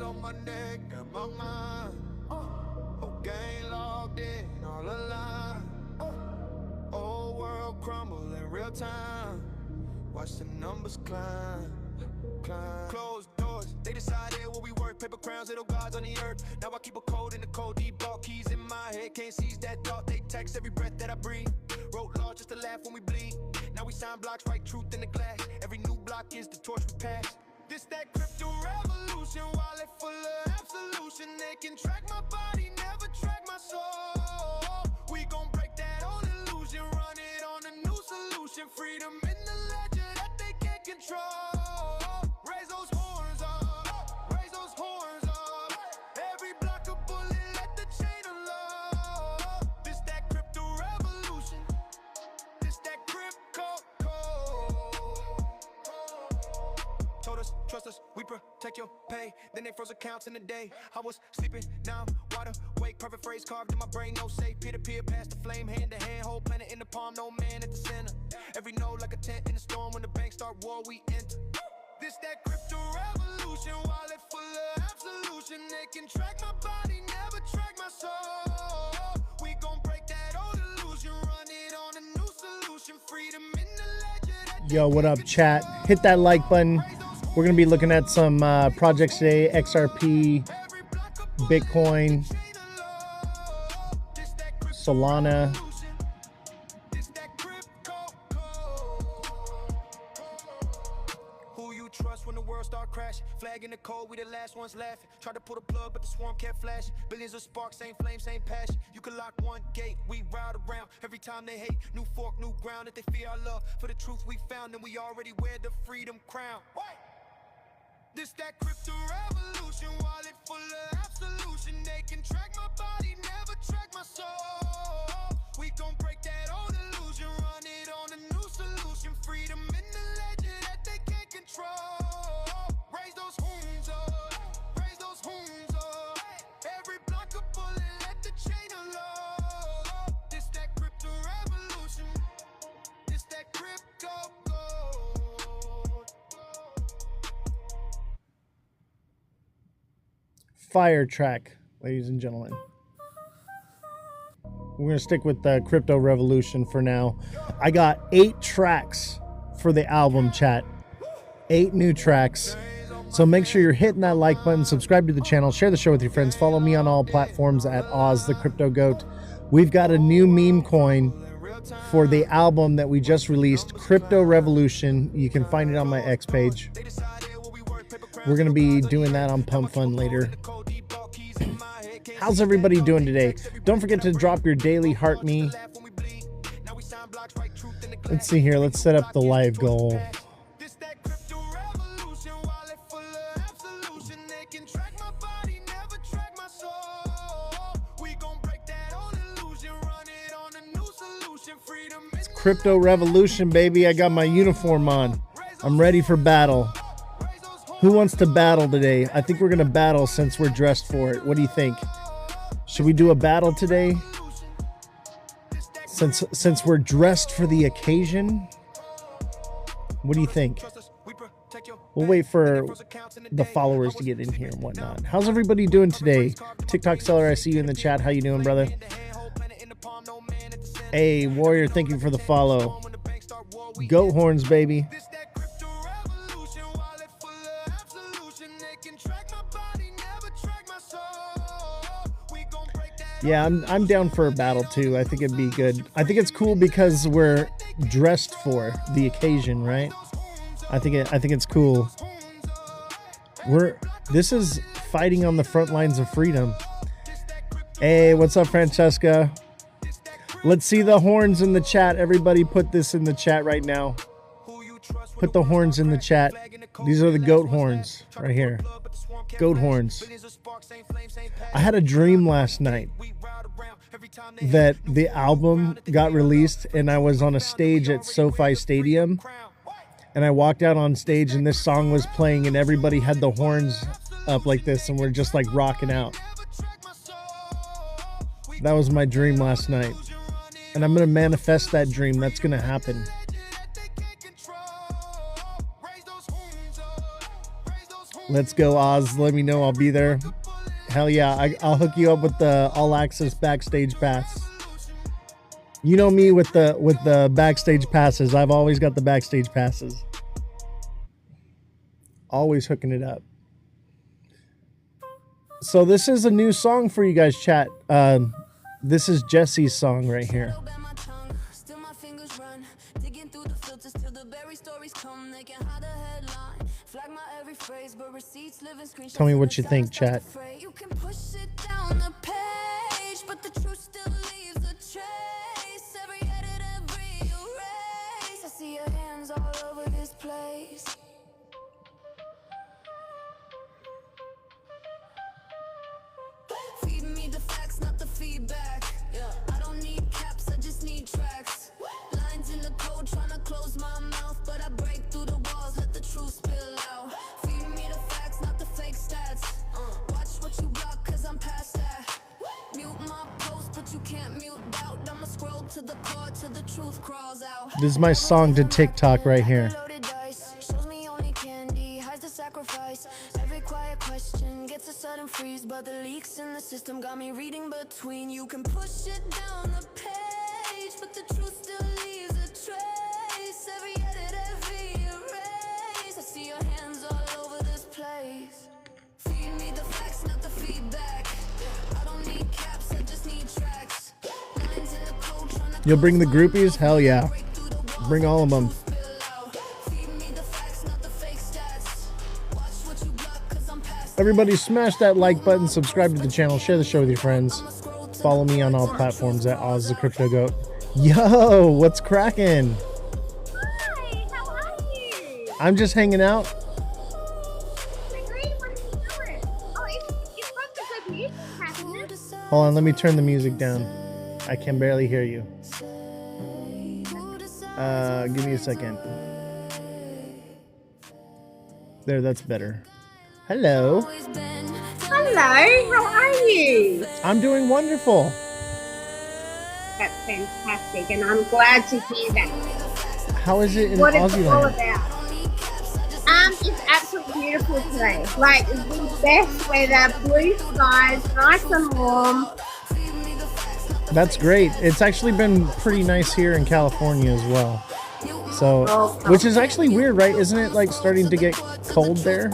on my neck and my mind. Whole gang logged in, all aligned. Whole world crumble in real time. Watch the numbers climb. Closed doors, they decided what we worth. Paper crowns, little gods on the earth. Now I keep a code in the code, deep ball keys in my head. Can't seize that thought, they text every breath that I breathe. Wrote laws just to laugh when we bleed. Now we sign blocks, write truth in the glass. Every new block is the torch we pass. This that crypto revolution, wallet full of absolution. They can track my body, never track my soul. We gon' break that old illusion, run it on a new solution. Freedom in the ledger that they can't control. Raise those horns up, raise those horns up. Every block a bullet, let the chain unlock. This that crypto revolution, this that crypto code. Told us, trust us, we protect your pay. Then they froze accounts in a day. I was sleeping, now I'm wide awake. Perfect phrase carved in my brain, no safe. Peer to peer, past the flame, hand to hand. Whole planet in the palm, no man at the center. Every node like a tent in the storm. When the banks start war, we enter. This that crypto revolution, wallet full of absolution. They can track my body, never track my soul. We gon' break that old illusion, run it on a new solution. Freedom in the ledger. Yo, what up, chat? Hit that like button. We're going to be looking at some projects today. XRP, Bitcoin, Solana. Who you trust when the world start crashing? Flag in the cold, we the last ones laughing. Tried to pull the plug, but the swarm kept flashing. Billions of sparks, same flame, same passion. You can lock one gate, we ride around. Every time they hate, new fork, new ground. If they fear our love for the truth we found, then we already wear the freedom crown. This that crypto revolution, wallet full of absolution. They can track my body, never track my soul. We gon' break that old illusion, run it on a new solution. Freedom in the ledger that they can't control. Raise those horns up, raise those horns up. Every block a bullet, let the chain unlock. This that crypto revolution, this that crypto gold. Fire track, ladies and gentlemen. We're going to stick with the Crypto Revolution for now. I got 8 tracks for the album, chat. 8 new tracks. So make sure you're hitting that like button, subscribe to the channel, share the show with your friends, follow me on all platforms at Oz the Crypto Goat. We've got a new meme coin for the album that we just released, Crypto Revolution. You can find it on my X page. We're going to be doing that on Pump Fun later. How's everybody doing today? Don't forget to drop your daily heart me. Let's see here. Let's set up the live goal. It's Crypto Revolution, baby. I got my uniform on. I'm ready for battle. Who wants to battle today? I think we're going to battle since we're dressed for it. What do you think? Should we do a battle today? Since we're dressed for the occasion? What do you think? We'll wait for the followers to get in here and whatnot. How's everybody doing today? TikTok seller, I see you in the chat. How you doing, brother? Hey, Warrior, thank you for the follow. Goat horns, baby. Yeah, I'm down for a battle too. I think it'd be good. I think it's cool because we're dressed for the occasion, right? I think it's cool. This is fighting on the front lines of freedom. Hey, what's up, Francesca? Let's see the horns in the chat. Everybody put this in the chat right now. Put the horns in the chat. These are the goat horns right here. Goat horns. I had a dream last night that the album got released and I was on a stage at SoFi Stadium and I walked out on stage and this song was playing and everybody had the horns up like this and we're just like rocking out. That was my dream last night and I'm going to manifest that dream. That's going to happen. Let's go, Oz. Let me know. I'll be there. Hell yeah. I'll hook you up with the all access backstage pass. You know me with the backstage passes. I've always got the backstage passes. Always hooking it up. So this is a new song for you guys, chat. This is Jesse's song right here. Tell me what you think, chat. You can push it down the page, but the truth still leaves a trace. Every edit, every erase. I see your hands all over this place. Feed me the facts, not the feedback. I don't need caps, I just need tracks. Lines in the code, trying to close my mouth, but I break through the walls, let the truth spill out. Feed me the facts, not the fake stats. Watch what you block, cause I'm past that. Mute my post, but you can't mute doubt. I'ma scroll to the core till the truth crawls out. This is my song to TikTok right here. Shows me only candy, hides the sacrifice. Every quiet question gets a sudden freeze, but the leaks in the system got me reading between. You can push it down the page, but the truth still leaves a trace. Every edit, every erase. I see your hands all over this place. Feed me the facts, not the feedback. I don't need caps, I just need tracks. Lines in the code, trying to You'll bring the groupies? Hell yeah. Bring all of them. Everybody smash that like button, subscribe to the channel, share the show with your friends. Follow me on all platforms at Oz the Crypto Goat. Yo, what's cracking? Hi, how are you? I'm just hanging out. Great, what are you doing? Oh, it's got the good music happening. Hold on, let me turn the music down. I can barely hear you. Give me a second. There, that's better. Hello. Hello, how are you? I'm doing wonderful. That's fantastic, and I'm glad to hear that. How is it in What is it all Aussie? about? It's absolutely beautiful today. Like, the best weather, blue skies, nice and warm. That's great. It's actually been pretty nice here in California as well. So, which is actually weird, right? Isn't it like starting to get cold there?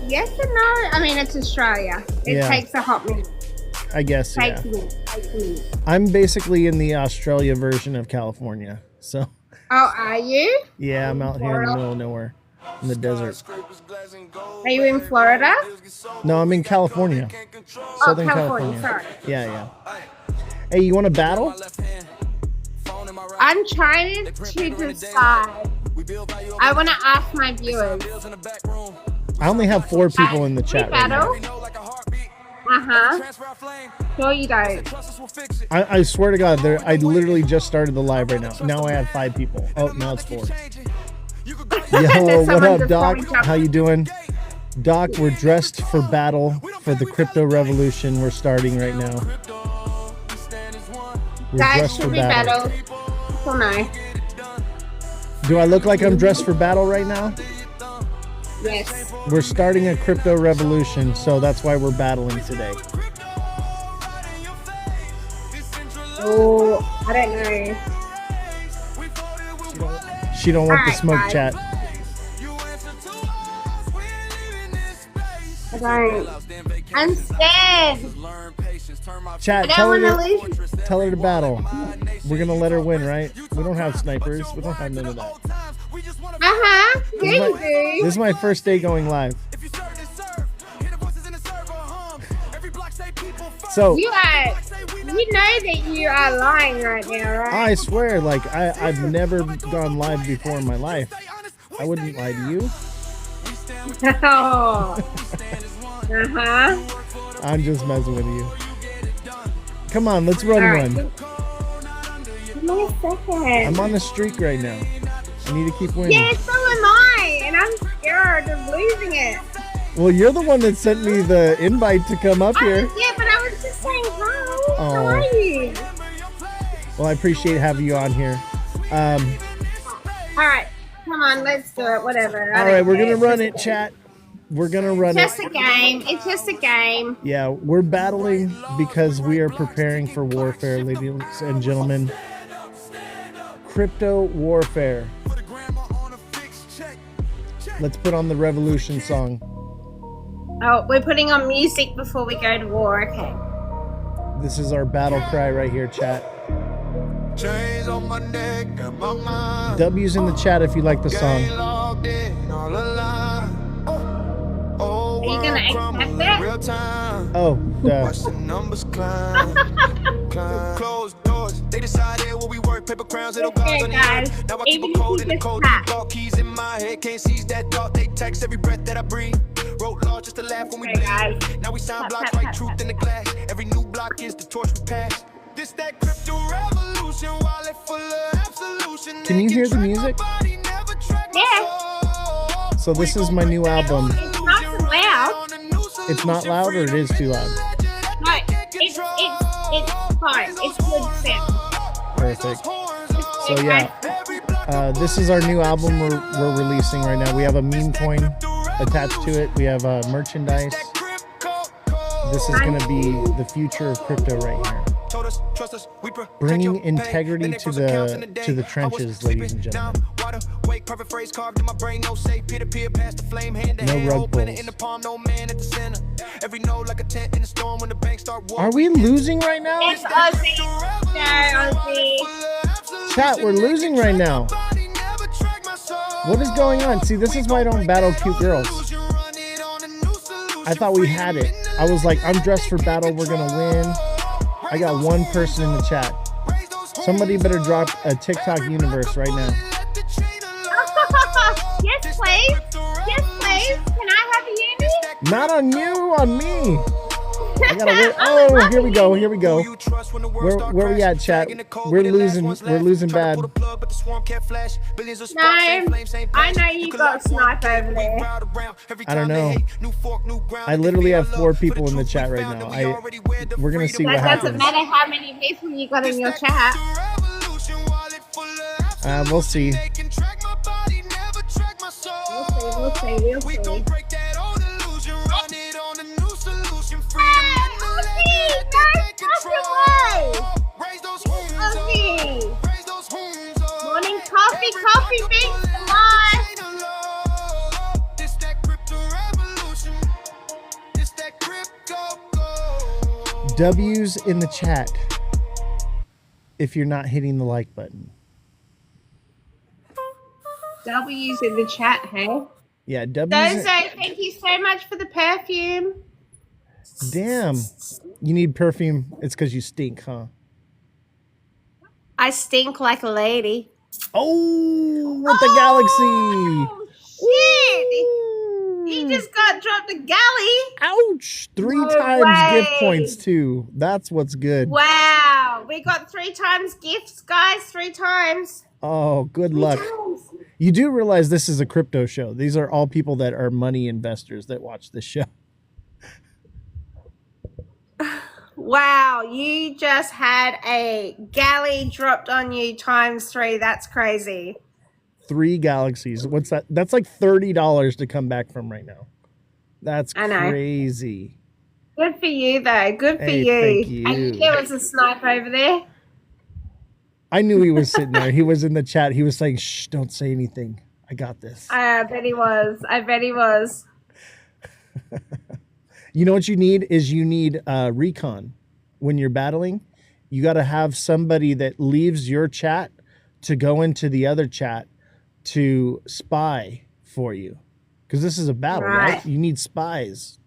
Yes and no. I mean, it's Australia. It takes a hot minute. I guess, yeah. Takes a minute. I'm basically in the Australia version of California. So, Oh, are you? yeah, I'm out here in the middle of nowhere in the desert. Are you in Florida? No, I'm in California. Southern California, sorry. Yeah. Hey, you want to battle? I'm trying to decide. I want to ask my viewers. I only have 4 people in the chat right now. No, you don't. I swear to God, I literally just started the live right now. Now I have 5 people. Oh, now it's 4. Yo, what up, Doc? How you doing? Doc, we're dressed for battle for the crypto revolution. We're starting right now. We're That dressed should for be battle. battle. Oh no. Do I look like I'm dressed for battle right now? Yes. We're starting a crypto revolution, so that's why we're battling today. Oh, I don't know. She don't want the Alright, smoke, guys. chat. I don't. I'm scared. Chat, I don't want to lose. tell her to battle. We're gonna let her win, right? We don't have snipers. We don't have none of that. Yeah, you do. This is my first day going live. So You know that you are lying right now, right? I swear, like I've never gone live before in my life. I wouldn't lie to you. I'm just messing with you. Come on, let's run Alright. one. Give me a second. I'm on the streak right now. I need to keep winning. Yeah, so am I, and I'm scared of losing it. Well, you're the one that sent me the invite to come up here. Yeah, but I was just saying hi. How Oh. are you? Well, I appreciate having you on here. All right. Come on, let's do it. Whatever. All right, we're gonna run it, chat. We're gonna run it. Just a game. It's just a game. Yeah, we're battling because we are preparing for warfare, ladies and gentlemen. Crypto warfare. Let's put on the Revoultion song. Oh, we're putting on music before we go to war. Okay. This is our battle cry right here, chat. Chains on my neck and my mind. W's in the chat if you like the song. Game logged in, all alive. Oh, Are you gonna accept that? real time. Oh, Watch the numbers climb. Climb. Closed doors. They decided what we worth. Paper crowns, little Okay, gods on the guys. earth. Now I Even keep a code if in the you code. just Ball keys in my head. Can't seize that thought. They text every breath that I breathe. Wrote law just to laugh when we Okay, guys. bleed. Now we sign Tap, blocks, tap, write tap, truth tap. in the glass. Every new block is the torch we pass. This that crypto revolution, wallet full of absolution. Can you hear the music? Yeah. So this is my new album. It's not so loud. It's not loud, or it is too loud? No, it's fine. It's good sound. Perfect. So yeah, this is our new album we're releasing right now. We have a meme coin attached to it. We have merchandise. This is going to be the future of crypto right here. Bringing integrity to the trenches, ladies and gentlemen. No rug pulls. Are we losing right now? It's Aussie. No, Aussie. Chat, we're losing right now. What is going on? See, this is why I don't battle cute girls. I thought we had it. I was like, I'm dressed for battle. We're going to win. I got one person in the chat. Somebody better drop a TikTok universe right now. Yes, please. Yes, please. Can I have a uni? Not on you, on me. I gotta wait. Oh, here we go. Here we go. Where we at, chat? We're losing. We're losing bad. No, I know you got snipe over there. I don't know. I literally have 4 people in the chat right now. We're gonna see what That doesn't happens. matter how many people you got in your chat. We'll see. We'll see. Morning coffee makes life. W's in the chat if you're not hitting the like button. W's in the chat, hey? Yeah, W's. Dozo, thank you so much for the perfume. Damn. You need perfume. It's because you stink, huh? I stink like a lady. Oh, with the galaxy. Oh, shit. He just got dropped a galley. Ouch. 3 No times gift way. points, too. That's what's good. Wow. We got 3 times gifts, guys. 3 times. Oh, good luck. You do realize this is a crypto show. These are all people that are money investors that watch this show. Wow, you just had a galley dropped on you times 3. That's crazy. 3 galaxies. What's that? That's like $30 to come back from right now. That's I know. crazy. Good for you, though. Good for Hey, you. thank you. I knew there was a snipe over there. I knew he was sitting there. He was in the chat. He was saying, shh, don't say anything. I got this. I bet he was. I bet he was. You know what you need is you need recon. When you're battling, you got to have somebody that leaves your chat to go into the other chat to spy for you. Because this is a battle, right? You need spies.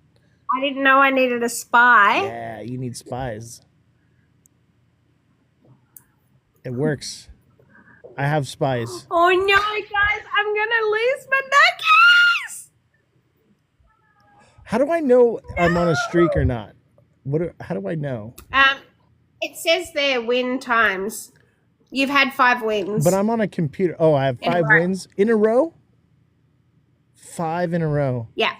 I didn't know I needed a spy. Yeah, you need spies. It works. I have spies. Oh no, guys, I'm gonna lose my nuggets. How do I know I'm on a streak or not? How do I know? It says there win times. You've had 5 wins. But I'm on a computer. Oh, I have 5 wins in a row? 5 in a row. Yeah.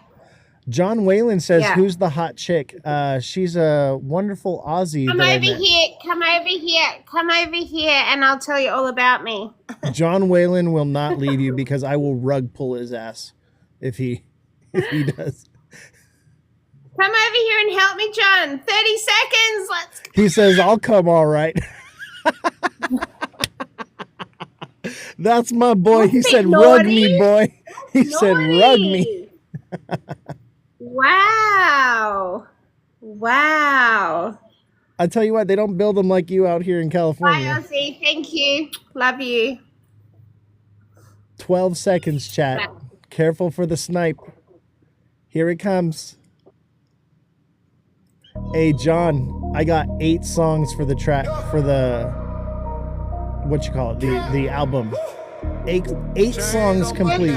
John Whalen says, Yeah. "Who's the hot chick?" She's a wonderful Aussie. Come that I over met. here. Come over here. Come over here, and I'll tell you all about me. John Whalen will not leave you because I will rug pull his ass if he does. Come over here and help me, John. 30 seconds. Let's go. He says, "I'll come all right." That's my boy. He said, "Rug me, boy." He said, "Rug me." Wow. Wow. I tell you what, they don't build them like you out here in Bye, California. Ozzy. Thank you. Love you. 12 seconds, chat. Careful for the snipe. Here it comes. Hey, John, I got 8 songs for the track, for the, what you call it, the album. Eight songs complete.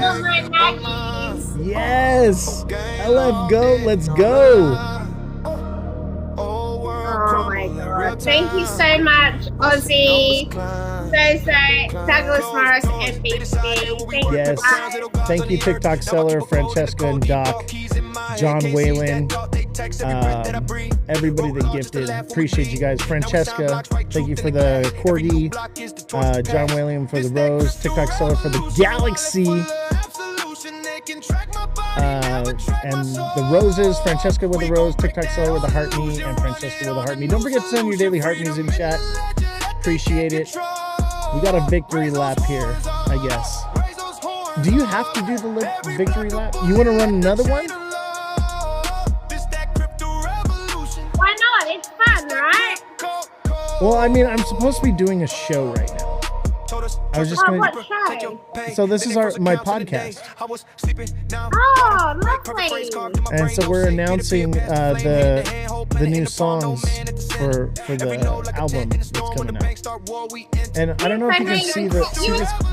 Yes! LF Go, let's go! Oh my god. Thank you so much, Ozzy, Zozo, Douglas Morris, and BBC. Thank you. Yes. Thank you, TikTok seller, Francesca and Doc, John Whalen, everybody that gifted. Appreciate you guys. Francesca, thank you for the corgi. John Whalen for the rose. TikTok seller for the galaxy. And the roses, Francesca with the rose, TikTok seller with the heart me, and Francesca with the heart me. Don't forget to send your daily heart me's in chat. Appreciate it. We got a victory lap here, I guess. Do you have to do the victory lap? You want to run another one? Why not? It's fun, right? Well, I mean, I'm supposed to be doing a show right now. I was just Oh, going what to... show? So this is my podcast. Oh, lovely. And so we're announcing the new songs for the album that's coming out. And I don't know if you can see this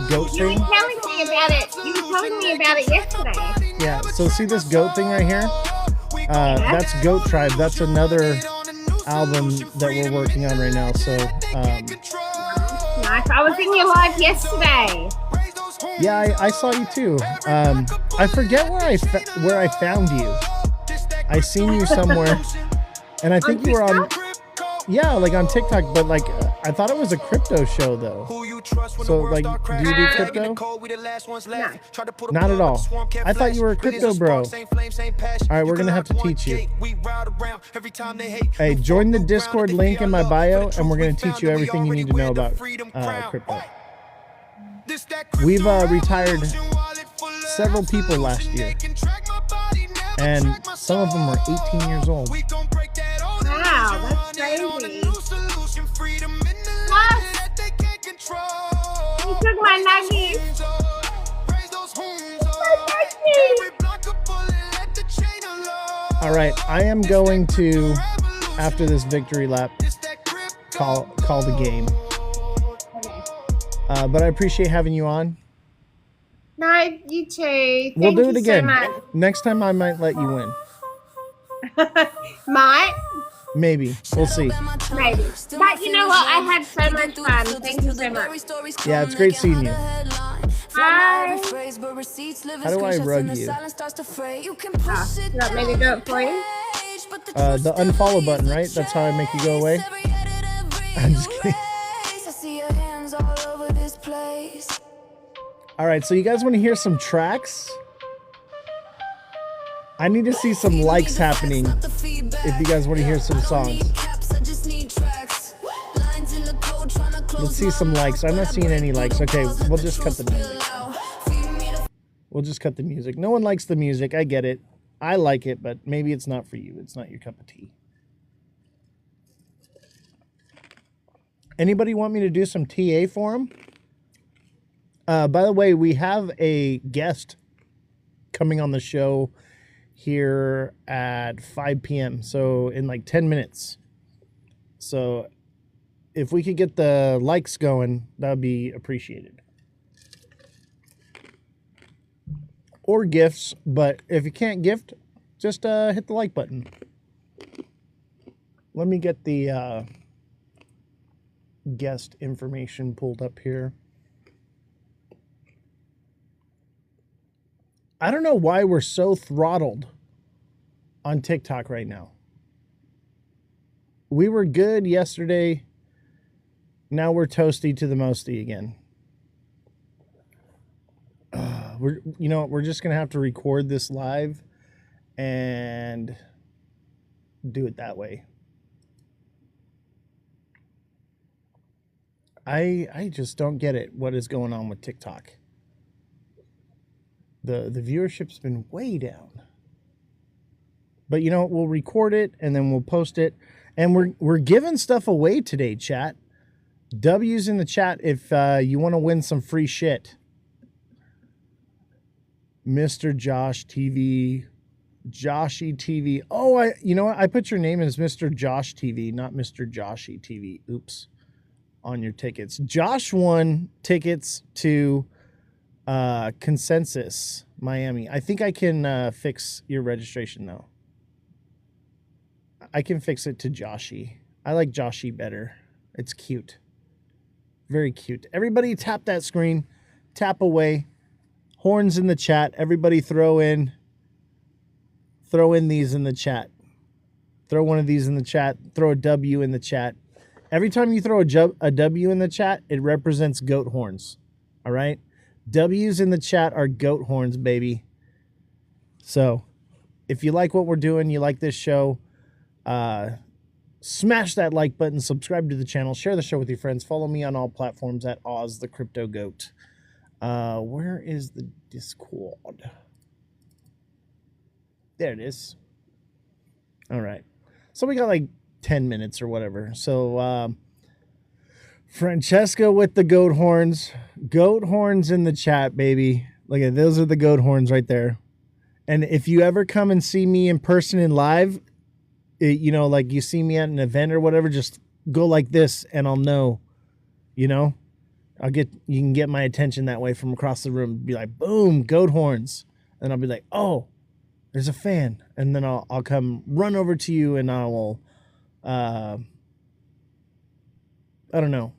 goat You were thing. telling me about it. You were telling me about it yesterday. Yeah, so see this goat thing right here? That's Goat Tribe. That's another album that we're working on right now. So Nice. I was in your live yesterday. yeah, I saw you too. I forget where I found you. I seen you somewhere, and I think you were on. Yeah, like on TikTok, but like I thought it was a crypto show though. So like, do you do crypto? No. Not at all. I thought you were a crypto bro. All right, we're gonna have to teach you. Hey, join the Discord link in my bio, and we're gonna teach you everything you need to know about crypto. We've retired several people last year, and some of them were 18 years old. Wow, that's crazy. You took my nuggies. All right, I am going to, after this victory lap, call the game. But I appreciate having you on. No, you too. We'll Thank do it you again. So much. Next time I might let you win. Might. Maybe. We'll see. Maybe. But you know what? I had so much fun. Thank you so much. Yeah, it's great seeing you. Bye. How do I rug you? You want me to do it for you? The unfollow button, right? That's how I make you go away? I'm just kidding. All right, so you guys want to hear some tracks? I need to see some likes happening if you guys want to hear some songs. Let's see some likes. I'm not seeing any likes. Okay, we'll just cut the music. We'll just cut the music. No one likes the music. I get it. I like it, but maybe it's not for you. It's not your cup of tea. Anybody want me to do some TA for them? By the way, we have a guest coming on the show here at 5 p.m. So in like 10 minutes. So if we could get the likes going, that would be appreciated. Or gifts, but if you can't gift, just hit the like button. Let me get the guest information pulled up here. I don't know why we're so throttled on TikTok right now. We were good yesterday. Now we're toasty to the mosty again. We're just gonna have to record this live and do it that way. I just don't get it. What is going on with TikTok? The viewership's been way down. But we'll record it and then we'll post it. And we're giving stuff away today, chat. W's in the chat if you want to win some free shit. Mr. Josh TV, Joshy TV. Oh, I put your name as Mr. Josh TV, not Mr. Joshy TV. Oops. On your tickets. Josh won tickets to Consensus Miami. I think I can fix your registration though. I can fix it to Joshy. I like Joshy better. It's cute. Very cute. Everybody tap that screen. Tap away. Horns in the chat. Everybody throw in these in the chat. Throw one of these in the chat. Throw a W in the chat. Every time you throw a W in the chat, it represents goat horns. All right? W's in the chat are goat horns, baby. So, if you like what we're doing, you like this show, smash that like button, subscribe to the channel, share the show with your friends, follow me on all platforms at Oz the Crypto Goat. Where is the Discord? There it is. All right. So we got like 10 minutes or whatever. So Francesca with the goat horns. Goat horns in the chat, baby. Look at those are the goat horns right there. And if you ever come and see me in person and live, like you see me at an event or whatever, just go like this and I'll know, you can get my attention that way from across the room. Be like, boom, goat horns. And I'll be like, oh, there's a fan. And then I'll come run over to you and I will, I don't know,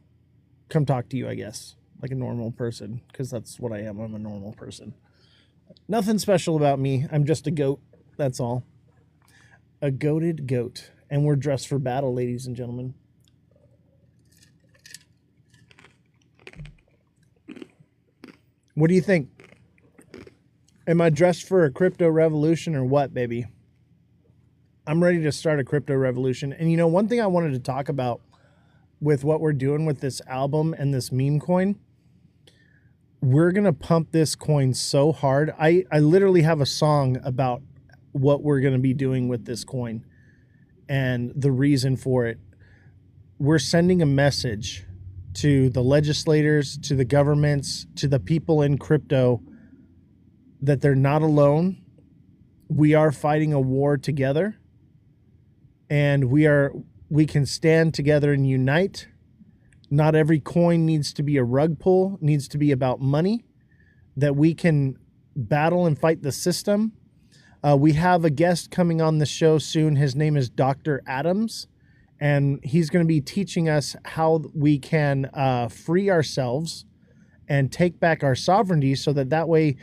come talk to you, I guess, like a normal person, because that's what I am. I'm a normal person. Nothing special about me. I'm just a goat. That's all. A goated goat. And we're dressed for battle, ladies and gentlemen. What do you think? Am I dressed for a crypto revolution or what, baby? I'm ready to start a crypto revolution. And one thing I wanted to talk about with what we're doing with this album and this meme coin, we're going to pump this coin so hard. I literally have a song about what we're going to be doing with this coin and the reason for it. We're sending a message to the legislators, to the governments, to the people in crypto that they're not alone. We are fighting a war together, and we can stand together and unite. Not every coin needs to be a rug pull, needs to be about money, that we can battle and fight the system. We have a guest coming on the show soon. His name is Dr. Adams, and he's going to be teaching us how we can free ourselves and take back our sovereignty so that way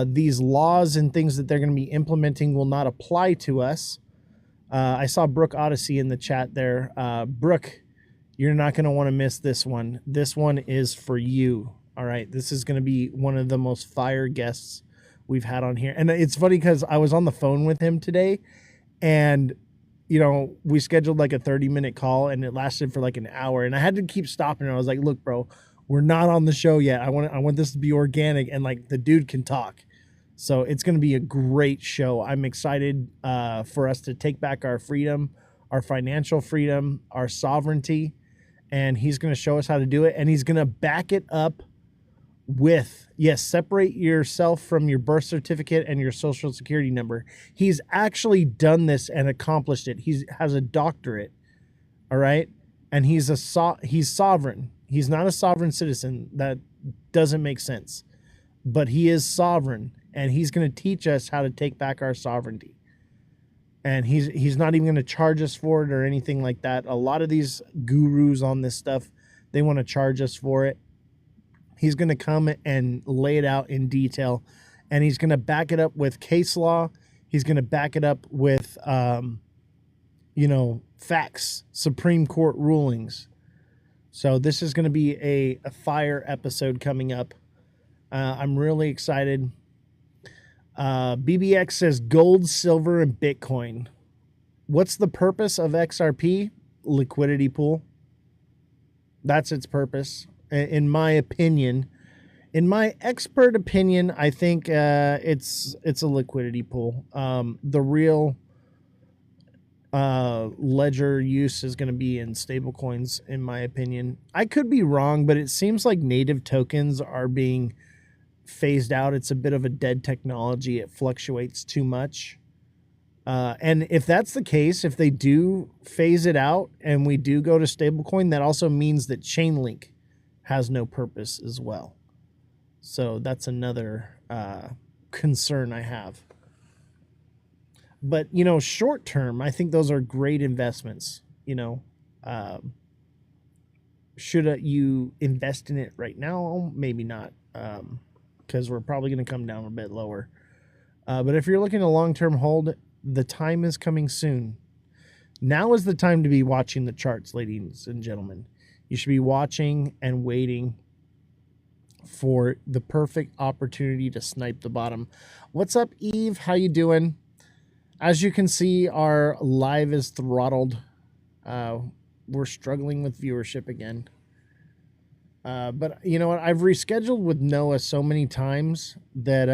these laws and things that they're going to be implementing will not apply to us. I saw Brooke Odyssey in the chat there. Brooke, you're not going to want to miss this one. This one is for you. All right. This is going to be one of the most fire guests we've had on here. And it's funny because I was on the phone with him today and, we scheduled like a 30-minute call and it lasted for like an hour. And I had to keep stopping. I was like, look, bro, we're not on the show yet. I want this to be organic and like the dude can talk. So it's going to be a great show. I'm excited for us to take back our freedom, our financial freedom, our sovereignty. And he's going to show us how to do it. And he's going to back it up with, yes, separate yourself from your birth certificate and your social security number. He's actually done this and accomplished it. He has a doctorate. All right. And he's sovereign. He's not a sovereign citizen. That doesn't make sense. But he is sovereign. And he's going to teach us how to take back our sovereignty. And he's not even going to charge us for it or anything like that. A lot of these gurus on this stuff, they want to charge us for it. He's going to come and lay it out in detail. And he's going to back it up with case law. He's going to back it up with, you know, facts, Supreme Court rulings. So this is going to be a fire episode coming up. I'm really excited. BBX says gold, silver, and Bitcoin. What's the purpose of XRP? Liquidity pool. That's its purpose, in my opinion. In my expert opinion, I think it's a liquidity pool. The real ledger use is going to be in stablecoins, in my opinion. I could be wrong, but it seems like native tokens are being phased out. It's a bit of a dead technology. It fluctuates too much. And if that's the case, if they do phase it out and we do go to stablecoin, that also means that Chainlink has no purpose as well. So that's another concern I have. But, you know, short term, I think those are great investments. You know, should you invest in it right now? Maybe not, because we're probably going to come down a bit lower. But if you're looking to long-term hold, the time is coming soon. Now is the time to be watching the charts, ladies and gentlemen. You should be watching and waiting for the perfect opportunity to snipe the bottom. What's up, Eve? How you doing? As you can see, our live is throttled. We're struggling with viewership again. But you know what? I've rescheduled with Noah so many times that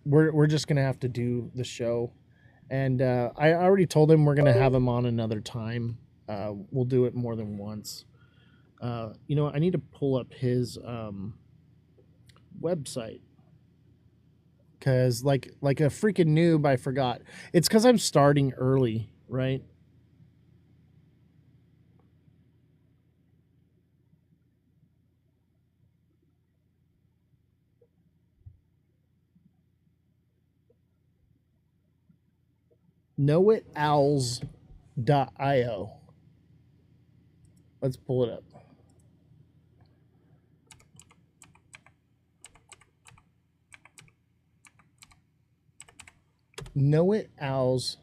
we're just going to have to do the show. And I already told him we're going to have him on another time. We'll do it more than once. You know, I need to pull up his website. Because like a freaking noob, I forgot. It's because I'm starting early, right? knowltowlz.xyz. Let's pull it up. knowltowlz.io.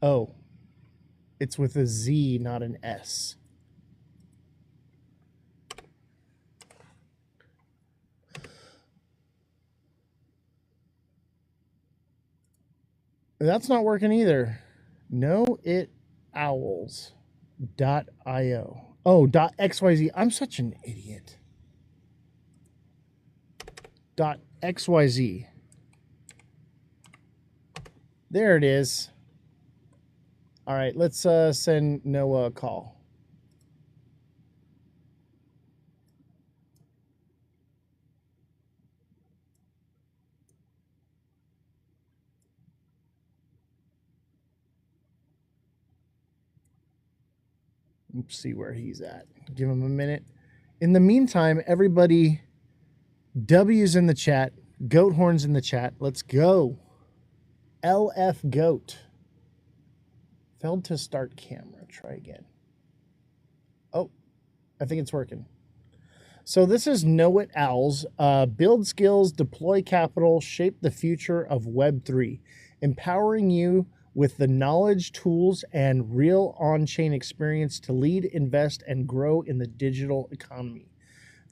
Oh, it's with a Z, not an S. That's not working either. knowltowlz.io. Oh, .xyz. I'm such an idiot. .xyz. There it is. All right, let's send Noah a call. Let's see where he's at. Give him a minute. In the meantime, everybody, W's in the chat, goat horns in the chat. Let's go. LF goat. Failed to start camera. Try again. Oh, I think it's working. So this is Know It Owls. Build skills, deploy capital, shape the future of Web3, empowering you with the knowledge, tools, and real on-chain experience to lead, invest, and grow in the digital economy.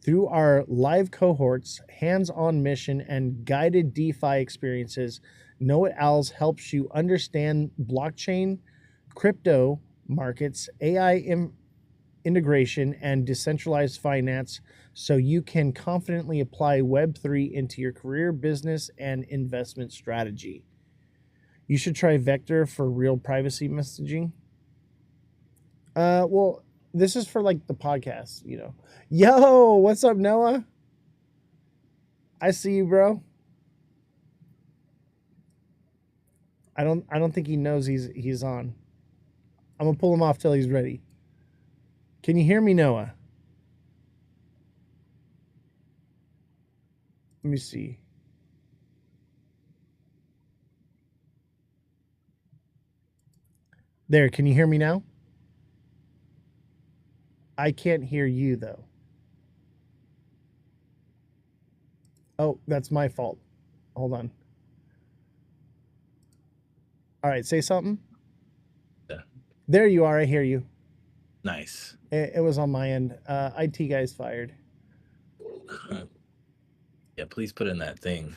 Through our live cohorts, hands-on mission, and guided DeFi experiences, Know It Owls helps you understand blockchain, crypto markets, AI integration, and decentralized finance so you can confidently apply Web3 into your career, business, and investment strategy. You should try Vector for real privacy messaging. Well, this is for like the podcast, you know. Yo, what's up, Noah? I see you, bro. I don't think he knows he's on. I'm gonna pull him off till he's ready. Can you hear me, Noah? Let me see. There, can you hear me now? I can't hear you though. Oh, that's my fault. Hold on. All right, say something. Yeah. There you are. I hear you. Nice. It was on my end. IT guy's fired. Yeah, please put in that thing.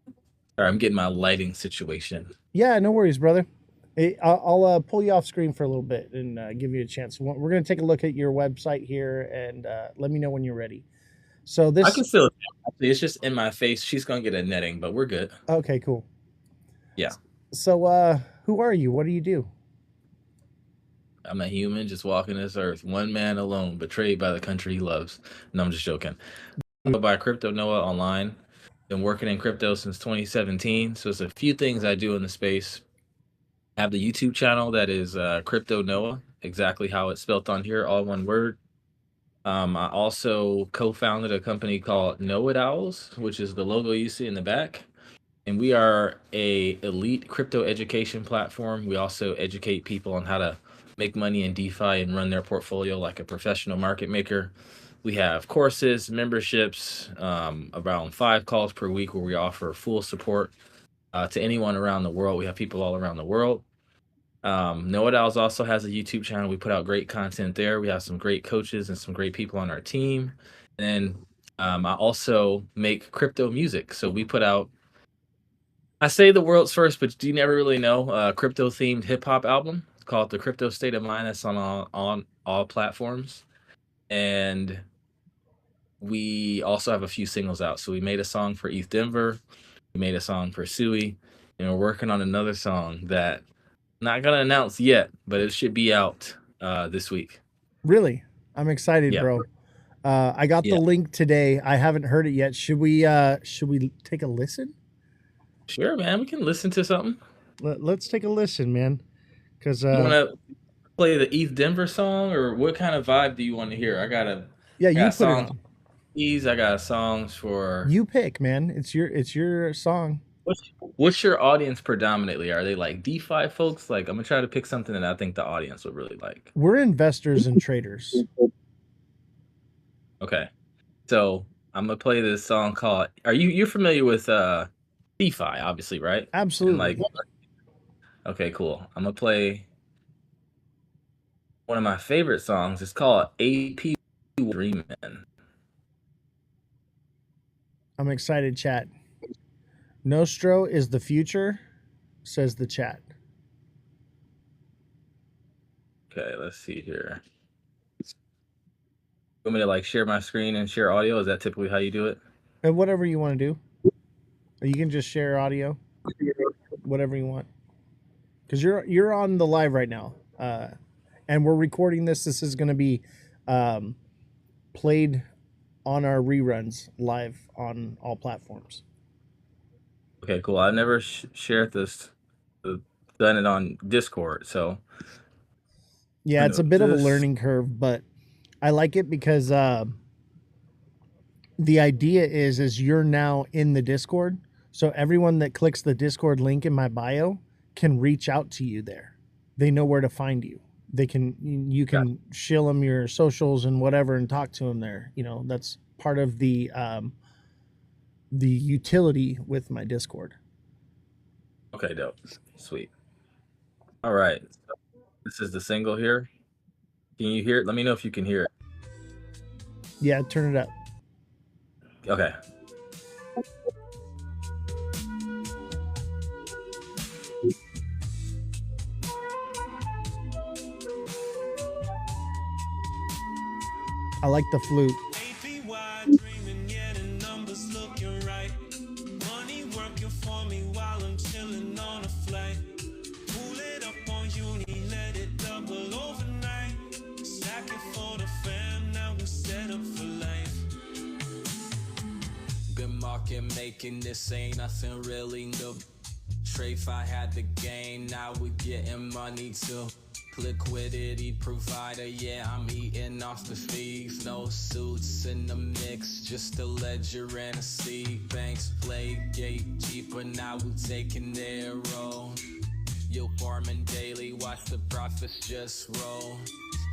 All right, I'm getting my lighting situation. Yeah, no worries, brother. Hey, I'll pull you off screen for a little bit and give you a chance. We're going to take a look at your website here and let me know when you're ready. So this. I can still. It's just in my face. She's gonna get a netting, but we're good. Okay, cool. Yeah. So who are you? What do you do? I'm a human just walking this earth, one man alone, betrayed by the country he loves. No, I'm just joking. I go by Crypto Noah online. Been working in crypto since 2017. So there's a few things I do in the space. I have the YouTube channel that is Crypto Noah, exactly how it's spelled on here, all one word. I also co-founded a company called knowltowlz, which is the logo you see in the back. And we are a elite crypto education platform. We also educate people on how to make money in DeFi and run their portfolio like a professional market maker. We have courses, memberships, around 5 calls per week where we offer full support to anyone around the world. We have people all around the world. knowltowlz also has a YouTube channel. We put out great content there. We have some great coaches and some great people on our team. And I also make crypto music. So we put out, I say the world's first, but you never really know, crypto themed hip hop album called The Crypto State of Mind. That's on all platforms. And we also have a few singles out. So we made a song for ETH Denver. We made a song for Sui. And we're working on another song that I'm not going to announce yet, but it should be out this week. Really? I'm excited, Yeah. bro. I got the link today. I haven't heard it yet. Should we take a listen? Sure, man. We can listen to something. Let's take a listen, man. Because you want to play the ETH Denver song, or what kind of vibe do you want to hear? I got you put songs. It on. I got songs for you pick, man. It's your song. What's your audience predominantly? Are they like DeFi folks? Like, I'm gonna try to pick something that I think the audience would really like. We're investors and traders. Okay, so I'm gonna play this song called. You're familiar with DeFi, obviously, right? Absolutely. And okay, cool. I'm gonna play one of my favorite songs. It's called AP Dreamin'. I'm excited, chat. Nostro is the future, says the chat. Okay, let's see here. You want me to like share my screen and share audio? Is that typically how you do it? And whatever you want to do. Or you can just share audio. Whatever you want. Because you're on the live right now. And we're recording this. This is going to be played on our reruns live on all platforms. Okay, cool. I've never shared this, done it on Discord, so. Yeah, it's a bit of a learning curve, but I like it because the idea is you're now in the Discord, so everyone that clicks the Discord link in my bio can reach out to you there. They know where to find you. You can shill them your socials and whatever and talk to them there. You know, that's part of the utility with my Discord. Okay, dope. Sweet. All right. So this is the single here. Can you hear it? Let me know if you can hear it. Yeah, turn it up. Okay. I like the flute. Making this ain't nothing really new. Trafe, I had the game, now we getting money too. Liquidity provider, yeah, I'm eating off the fees. No suits in the mix, just a ledger and a seed. Banks play gatekeeper, now we taking their role. You farming daily, watch the profits just roll.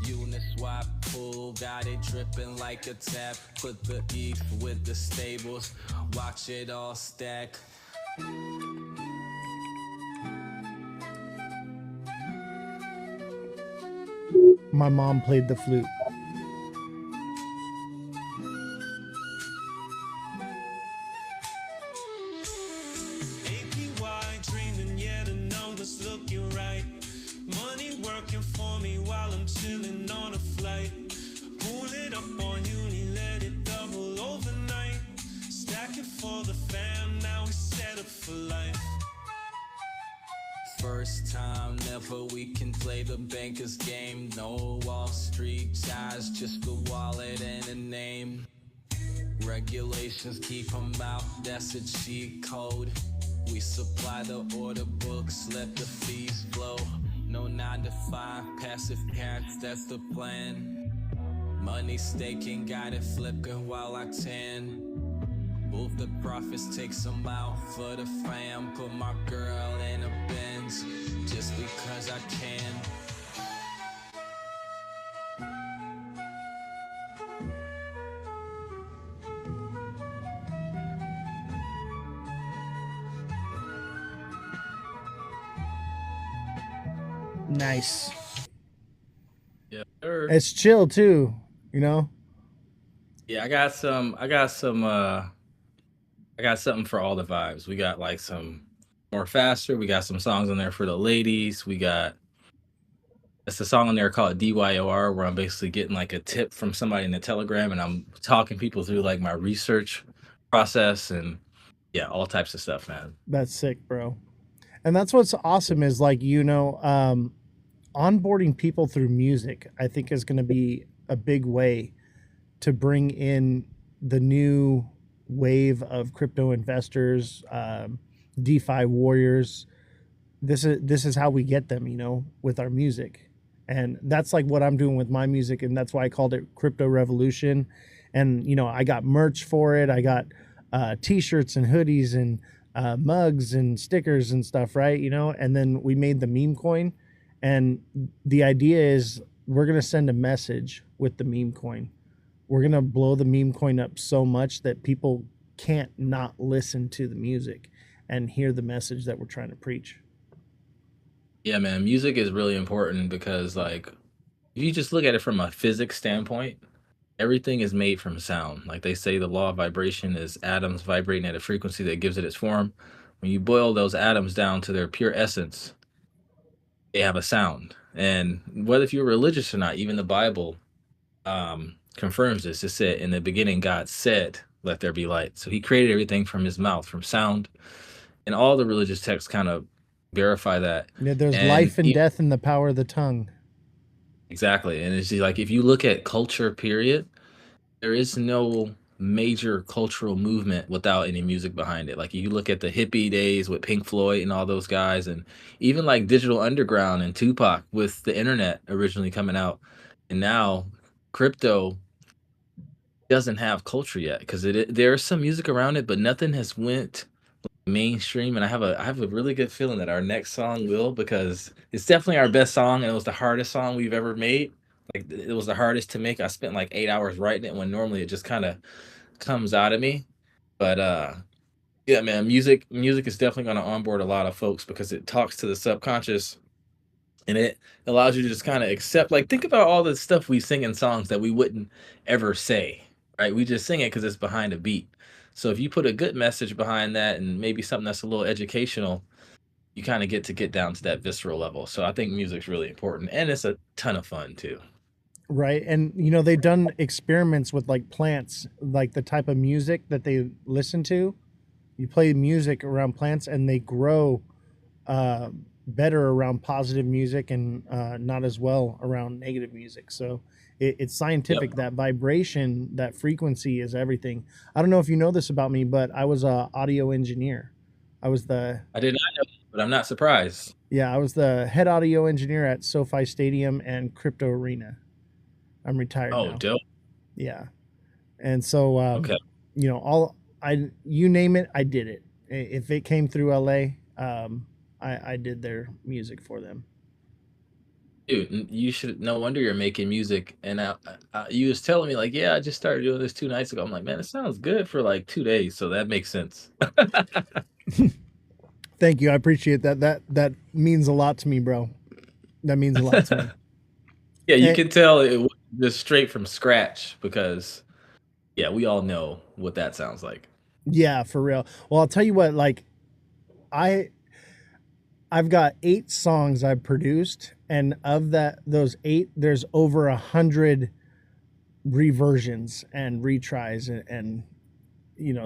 Uniswap pool, got it dripping like a tap. Put the ETH with the stables, watch it all stack. My mom played the flute. APY dreaming, yeah, the numbers looking right. Money working for me while I'm chilling on a flight. Pull it up on uni, let it double overnight. Stack it for the fam, now we set up for life. First time never, we can play the banker's game. No Wall Street ties, just the wallet and a name. Regulations keep them out, that's a cheat code. We supply the order books, let the fees flow. No 9 to 5, passive cash, that's the plan. Money staking, got it flipping while I tan. Move the profits, take some out for the fam. Put my girl in a Benz, just because I can. Nice. Yeah, sir. It's chill too, you know? Yeah, I got something for all the vibes. We got like some more faster. We got some songs on there for the ladies. It's a song on there called DYOR, where I'm basically getting like a tip from somebody in the Telegram, and I'm talking people through like my research process, and yeah, all types of stuff, man. That's sick, bro. And that's what's awesome is like, onboarding people through music, I think is going to be a big way to bring in the new wave of crypto investors, DeFi warriors. This is how we get them, with our music. And that's like what I'm doing with my music. And that's why I called it Crypto Revolution. And, I got merch for it. I got t-shirts and hoodies and mugs and stickers and stuff, right? And then we made the meme coin. And the idea is we're going to send a message with the meme coin. We're going to blow the meme coin up so much that people can't not listen to the music and hear the message that we're trying to preach. Yeah, man, music is really important because like if you just look at it from a physics standpoint, everything is made from sound. Like they say the law of vibration is atoms vibrating at a frequency that gives it its form. When you boil those atoms down to their pure essence, they have a sound. And whether if you're religious or not, even the Bible confirms this. It said, in the beginning, God said, let there be light. So he created everything from his mouth, from sound. And all the religious texts kind of verify that. Yeah, there's life and death in the power of the tongue. Exactly. And it's just like, if you look at culture, period, there is no major cultural movement without any music behind it. Like you look at the hippie days with Pink Floyd and all those guys, and even like Digital Underground and Tupac with the internet originally coming out. And now crypto doesn't have culture yet because there's some music around it, but nothing has went mainstream. And I have a really good feeling that our next song will, because it's definitely our best song, and it was the hardest song we've ever made. Like it was the hardest to make. I spent like 8 hours writing it when normally it just kind of comes out of me. But yeah, man, music is definitely going to onboard a lot of folks because it talks to the subconscious, and it allows you to just kind of accept, like, think about all the stuff we sing in songs that we wouldn't ever say, right? We just sing it because it's behind a beat. So if you put a good message behind that and maybe something that's a little educational, you kind of get down to that visceral level. So I think music's really important, and it's a ton of fun too. Right. And, they've done experiments with like plants, like the type of music that they listen to. You play music around plants and they grow better around positive music and not as well around negative music. So it's scientific. That vibration, that frequency is everything. I don't know if you know this about me, but I was an audio engineer. I did not know, but I'm not surprised. Yeah, I was the head audio engineer at SoFi Stadium and Crypto Arena. I'm retired now. Oh, dope. Yeah. And so, okay. You name it, I did it. If it came through LA, I did their music for them. Dude, you should. No wonder you're making music. And you was telling me like, yeah, I just started doing this 2 nights ago. I'm like, man, it sounds good for like 2 days, so that makes sense. Thank you. I appreciate that. That means a lot to me, bro. That means a lot to me. Yeah, you Eh, can tell it was just straight from scratch because yeah, we all know what that sounds like. yeah, for real. Well, I'll tell you what, like I I've got 8 songs I've produced, and of those 8, there's over 100 reversions and retries, and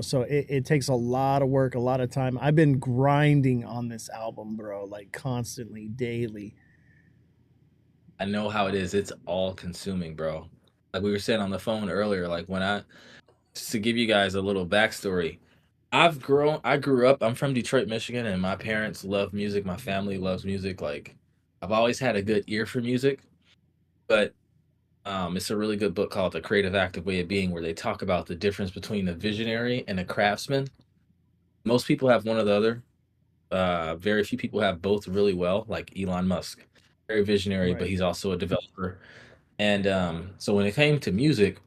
so it takes a lot of work, a lot of time. I've been grinding on this album, bro, like constantly, daily. I know how it is. It's all consuming, bro. Like we were saying on the phone earlier, like when I just to give you guys a little backstory, I grew up, I'm from Detroit, Michigan, and my parents love music. My family loves music. Like I've always had a good ear for music, but it's a really good book called The Creative Active Way of Being, where they talk about the difference between a visionary and a craftsman. Most people have one or the other. Very few people have both really well, like Elon Musk. Very visionary, but Right. he's also a developer. And so when it came to music,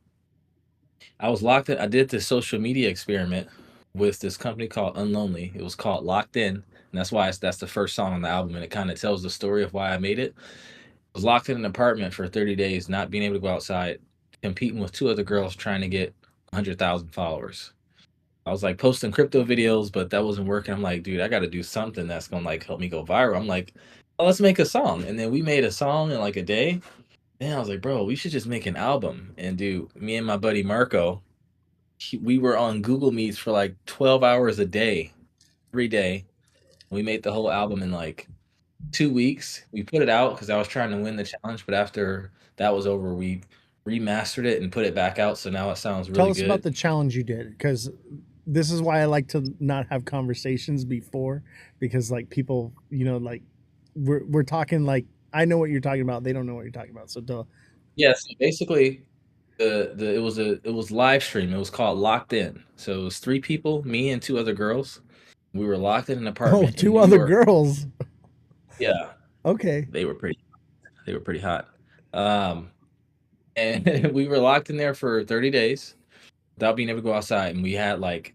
I was locked in. I did this social media experiment with this company called Unlonely. It was called Locked In, and that's the first song on the album, and it kind of tells the story of why I made it. I was locked in an apartment for 30 days, not being able to go outside, competing with 2 other girls trying to get 100,000 followers. I was like posting crypto videos, but that wasn't working. I'm like, dude, I got to do something that's gonna like help me go viral. I'm like, oh, let's make a song, and then we made a song in like a day. Then I was like, bro, we should just make an album. And dude, me and my buddy Marco, we were on Google Meets for like 12 hours a day, every day. We made the whole album in like 2 weeks. We put it out because I was trying to win the challenge, but after that was over, we remastered it and put it back out. So now it sounds Tell really us about good. the challenge you did, because this is why I like to not have conversations before, because like people, like we're talking, like I know what you're talking about, they don't know what you're talking about. So duh. Yeah, so basically it was live stream. It was called Locked In. So it was 3 people, me and 2 other girls. We were locked in an Oh, apartment in two New other York. girls. Yeah, Okay. they were pretty hot. Um, and we were locked in there for 30 days without being able to go outside, and we had like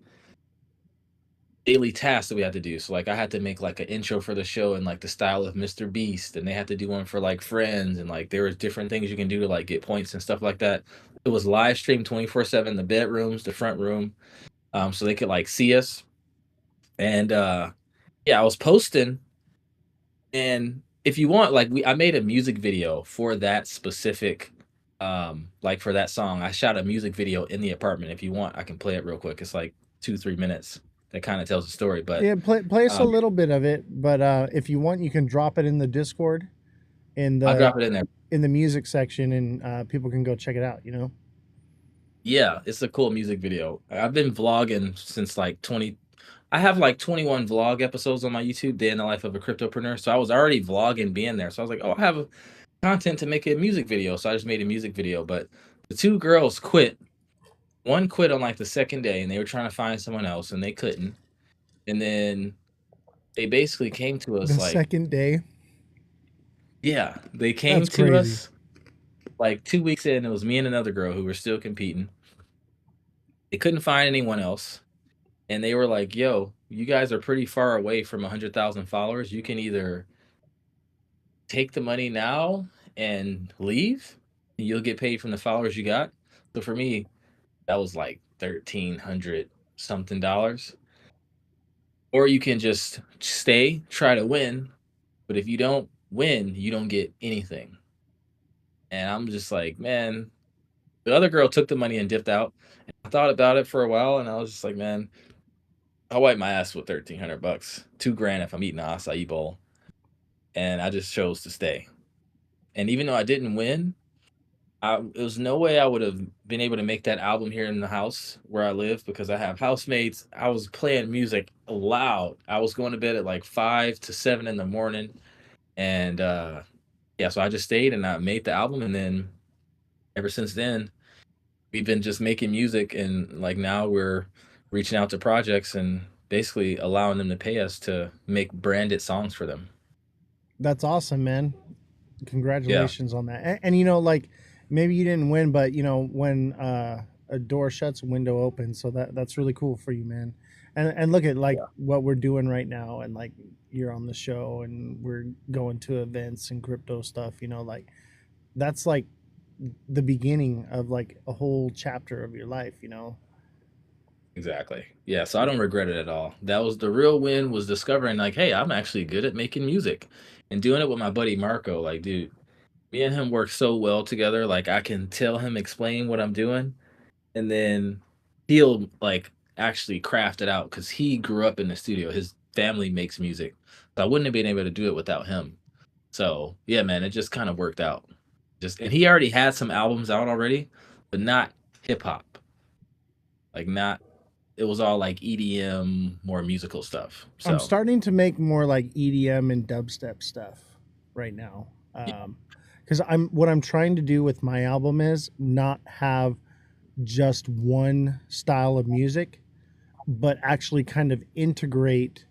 daily tasks that we had to do. So like I had to make like an intro for the show in like the style of Mr. Beast, and they had to do one for like Friends, and like there was different things you can do to like get points and stuff like that. It was live streamed 24/7, the bedrooms, the front room, so they could like see us. And yeah, I was posting, and if you want, like I made a music video for that specific like for that song. I shot a music video in the apartment. If you want, I can play it real quick. It's like 2-3 minutes. That kind of tells the story, but Yeah, play us a um little bit of it, but if you want, you can drop it in the Discord, in I'll the drop it in there. music section, and people can go check it out. Yeah, it's a cool music video. I've been vlogging since like 20. I have like 21 vlog episodes on my YouTube, Day in the Life of a Cryptopreneur. So I was already vlogging being there. So I was like, oh, I have content to make a music video. So I just made a music video. But the 2 girls quit. One quit on like the second day, and they were trying to find someone else, and they couldn't. And then they basically came to us The like, second day. yeah, they came That's to crazy. us like 2 weeks in. It was me and another girl who were still competing. They couldn't find anyone else. And they were like, "Yo, you guys are pretty far away from 100,000 followers. You can either take the money now and leave, and you'll get paid from the followers you got." So for me, that was like 1,300 something dollars. Or you can just stay, try to win, but if you don't win, you don't get anything. And I'm just like, man, the other girl took the money and dipped out. I thought about it for a while, and I was just like, man, I'll wipe my ass with 1,300 bucks, 2 grand if I'm eating an acai bowl. And I just chose to stay. And even though I didn't win, there was no way I would have been able to make that album here in the house where I live because I have housemates. I was playing music loud. I was going to bed at like 5 to 7 in the morning. And yeah, so I just stayed and I made the album. And then ever since then, we've been just making music. And like now we're reaching out to projects and basically allowing them to pay us to make branded songs for them. That's awesome, man. Congratulations on that. And you know, like maybe you didn't win, but you know, when a door shuts, a window opens. So that's really cool for you, man. And look at like what we're doing right now, and like you're on the show, and we're going to events and crypto stuff. You know, like that's like the beginning of like a whole chapter of your life. You know. Exactly. Yeah, so I don't regret it at all. That was the real win, was discovering like, hey, I'm actually good at making music and doing it with my buddy Marco. Like, dude, me and him work so well together. Like, I can tell him, explain what I'm doing, and then he'll like actually craft it out because he grew up in the studio. His family makes music. So I wouldn't have been able to do it without him. So yeah, man, it just kind of worked out. Just and he already had some albums out already, but not hip hop. Like not it was all like EDM, more musical stuff. I'm So starting to make more like EDM and dubstep stuff right now. Because what I'm trying to do with my album is not have just one style of music, but actually kind of integrate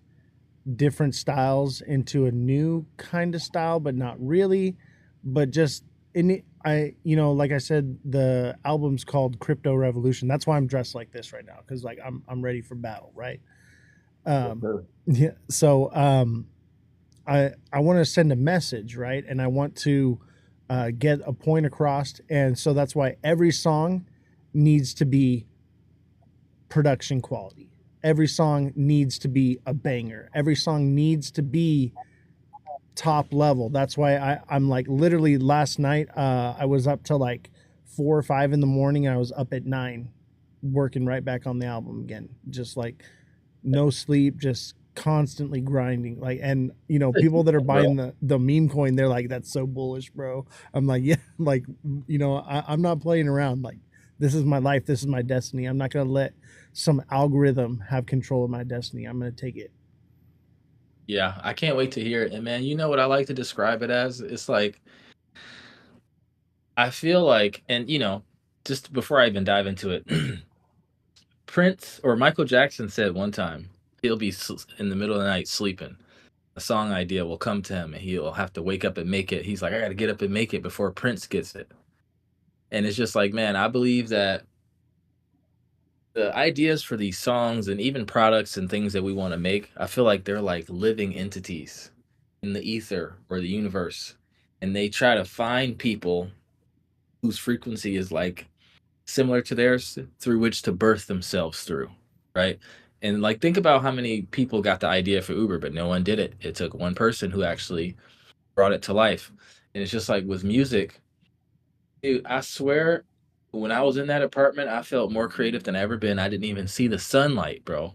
different styles into a new kind of style, but not really, but just in it, you know, like I said, the album's called Crypto Revolution. That's why I'm dressed like this right now, because like I'm ready for battle, right? Yeah. So I want to send a message, right? And I want to get a point across, and so that's why every song needs to be production quality. Every song needs to be a banger. Every song needs to be top level. That's why I'm like literally last night I was up till like 4 or 5 in the morning. I was up at 9 working right back on the album again. Just like no sleep, just constantly grinding. Like, and you know, people that are buying the meme coin, they're like, that's so bullish, bro. I'm like, yeah, like, you know, I'm not playing around. Like, this is my life, this is my destiny. I'm not gonna let some algorithm have control of my destiny. I'm gonna take it. yeah, I can't wait to hear it. And man, you know what I like to describe it as? It's like I feel like, and you know, just before I even dive into it, Prince or Michael Jackson said one time he'll be in the middle of the night sleeping. A song idea will come to him and he'll have to wake up and make it. He's like, I got to get up and make it before Prince gets it. And it's just like, man, I believe that the ideas for these songs and even products and things that we want to make, I feel like they're like living entities in the ether or the universe. And they try to find people whose frequency is like similar to theirs through which to birth themselves through, right? And like think about how many people got the idea for Uber, but no one did it. It took one person who actually brought it to life. And it's just like with music, dude, I swear when I was in that apartment, I felt more creative than I ever been. I didn't even see the sunlight, bro,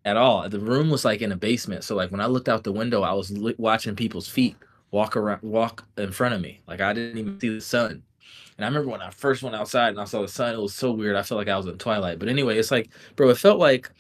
at all. The room was like in a basement. So like when I looked out the window, I was watching people's feet walk in front of me. Like I didn't even see the sun. And I remember when I first went outside and I saw the sun, it was so weird. I felt like I was in Twilight. But anyway, it's like, bro, it felt like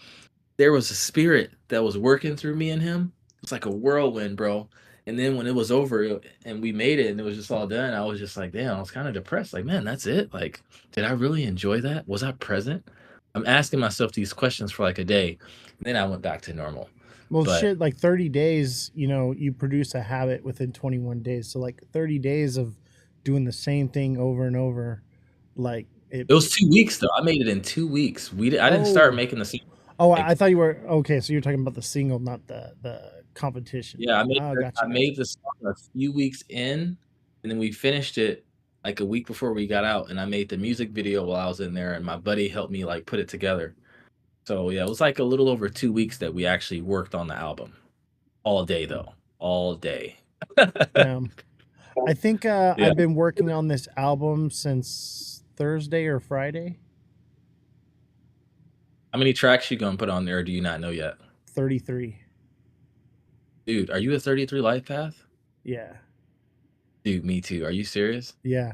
there was a spirit that was working through me and him. It was like a whirlwind, bro. And then when it was over and we made it and it was just all done, I was just like, damn, I was kind of depressed. Like, man, that's it. Like, did I really enjoy that? Was I present? I'm asking myself these questions for like a day. And then I went back to normal. Well, But shit, like 30 days, you know, you produce a habit within 21 days. So like 30 days of doing the same thing over and over, like it was 2 weeks though. I made it in 2 weeks. I didn't start making the single. Oh, Like, I thought you were okay. So you're talking about the single, not the competition. yeah, Oh, gotcha. I made the song a few weeks in, and then we finished it like a week before we got out, and I made the music video while I was in there, and my buddy helped me like put it together. So yeah, it was like a little over 2 weeks that we actually worked on the album. All day though, all day. I think Yeah. I've been working on this album since Thursday or Friday. How many tracks you gonna put on there? Or do you not know yet? 33. Dude, are you a 33 life path? Yeah. Dude, me too. Are you serious? Yeah.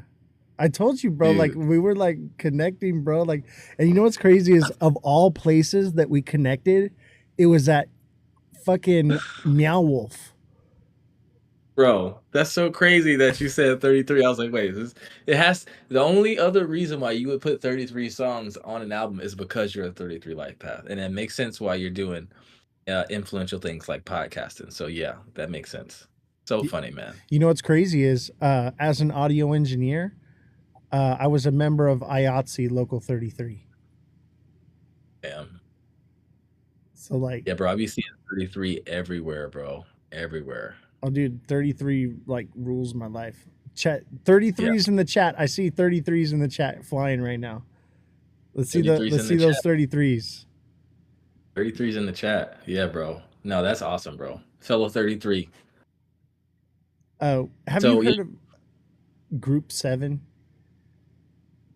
I told you, bro, Dude. like we were like connecting, bro. Like, and you know what's crazy is of all places that we connected, it was at fucking Meow Wolf. Bro, that's so crazy that you said 33. I was like, wait, the only other reason why you would put 33 songs on an album is because you're a 33 life path. And it makes sense why you're doing influential things like podcasting. So yeah, that makes sense. So funny, man. You know what's crazy is as an audio engineer, I was a member of IATSE Local 33. Damn. So like, Yeah, bro. I be seeing 33 everywhere, bro. Everywhere. oh dude, 33 like rules my life. Chat Yeah. 33s in the chat. I see 33s in the chat flying right now. Let's see 33's in the those chat. 33s. 33's in the chat. Yeah, bro. No, that's awesome, bro. Fellow 33. Have So you heard of Group 7?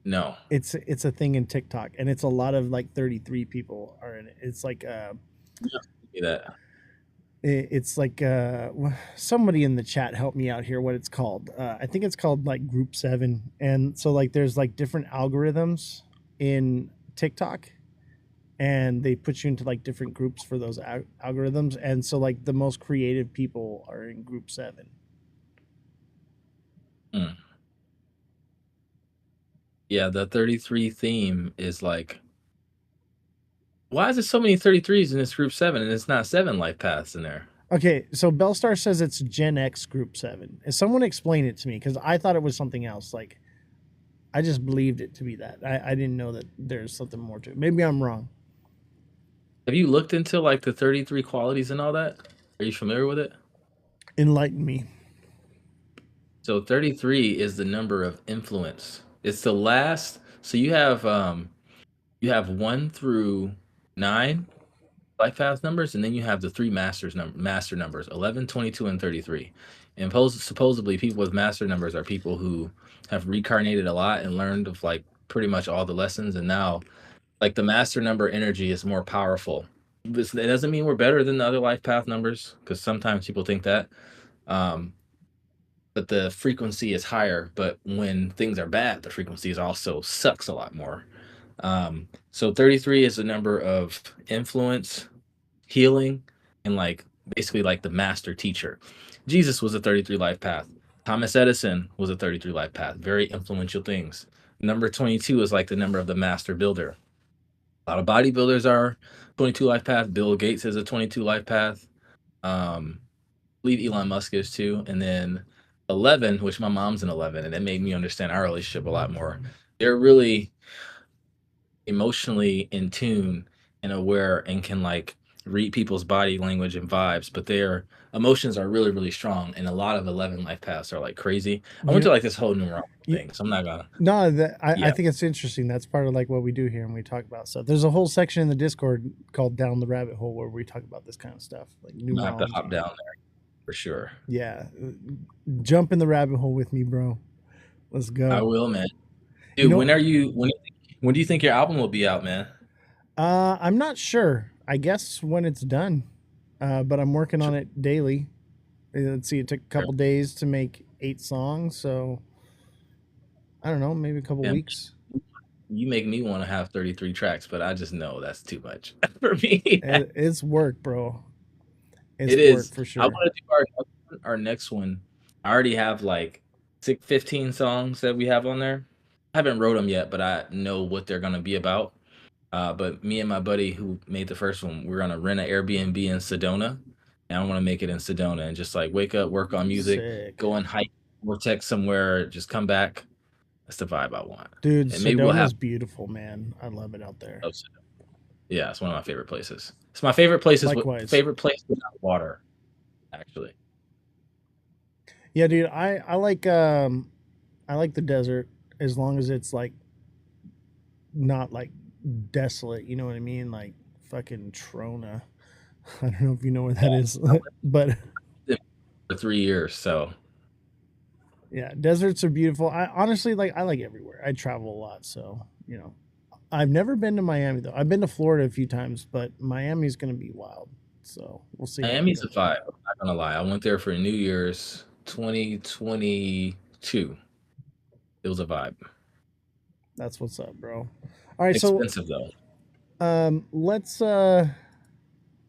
no. It's a thing in TikTok, and it's a lot of like 33 people are in it. It's like See that. it's like somebody in the chat help me out here what it's called. I think it's called like Group 7. And so like there's like different algorithms in TikTok, and they put you into like different groups for those algorithms, and so like the most creative people are in Group 7. Mm. Yeah, the 33 theme is like, why is there so many 33s in this group 7 and it's not 7 life paths in there? Okay, so Bellstar says it's Gen X Group 7. Is someone explain it to me? Because I thought it was something else. Like, I just believed it to be that. I didn't know that there's something more to it. Maybe I'm wrong. Have you looked into like the 33 qualities and all that? Are you familiar with it? Enlighten me. So 33 is the number of influence. It's the last. So you have 1 through 9 life path numbers, and then you have the 3 master numbers, 11, 22, and 33. And supposedly people with master numbers are people who have reincarnated a lot and learned of like pretty much all the lessons, and now like the master number energy is more powerful. It doesn't mean we're better than the other life path numbers, because sometimes people think that. But the frequency is higher, but when things are bad, the frequency is also sucks a lot more. So 33 is the number of influence, healing, and like basically like the master teacher. Jesus was a 33 life path. Thomas Edison was a 33 life path. Very influential things. Number 22 is like the number of the master builder. A lot of bodybuilders are 22 life path. Bill Gates is a 22 life path. I believe Elon Musk is too. And then 11, which my mom's an 11, and it made me understand our relationship a lot more. They're really emotionally in tune and aware and can like read people's body language and vibes, but their emotions are really, really strong. And a lot of 11 life paths are like crazy. I went to like this whole numerology thing, so I'm not gonna. No, I think it's interesting. That's part of like what we do here when we talk about stuff. There's a whole section in the Discord called Down the Rabbit Hole where we talk about this kind of stuff, like I have to numerology. hop down there for sure. Yeah, jump in the rabbit hole with me, bro. Let's go. I will, man. Dude, when do you think your album will be out, man? I'm not sure. I guess when it's done, but I'm working on it daily. Let's see, it took a couple days to make 8 songs, so I don't know, maybe a couple weeks. You make me want to have 33 tracks, but I just know that's too much for me. It's work, bro. It is for sure. I want to do our next one. I already have like 15 songs that we have on there. I haven't wrote them yet, but I know what they're gonna be about. But me and my buddy who made the first one, we're gonna rent an Airbnb in Sedona, and I want to make it in Sedona and just like wake up, work on music, Sick. go and hike, vortex somewhere, just come back. That's the vibe I want, dude. And maybe we'll Sedona's have beautiful, man. I love it out there. Yeah, it's one of my favorite places. It's my favorite places. Favorite place without water, actually. Yeah, dude. I like the desert as long as it's like not like desolate. You know what I mean? Like fucking Trona. I don't know if you know where that is, but for 3 years, so yeah, deserts are beautiful. I honestly like everywhere. I travel a lot, so you know. I've never been to Miami though. I've been to Florida a few times, but Miami's gonna be wild. So we'll see. Miami's a vibe. I'm not gonna lie. I went there for New Year's 2022. It was a vibe. That's what's up, bro. All right, expensive though.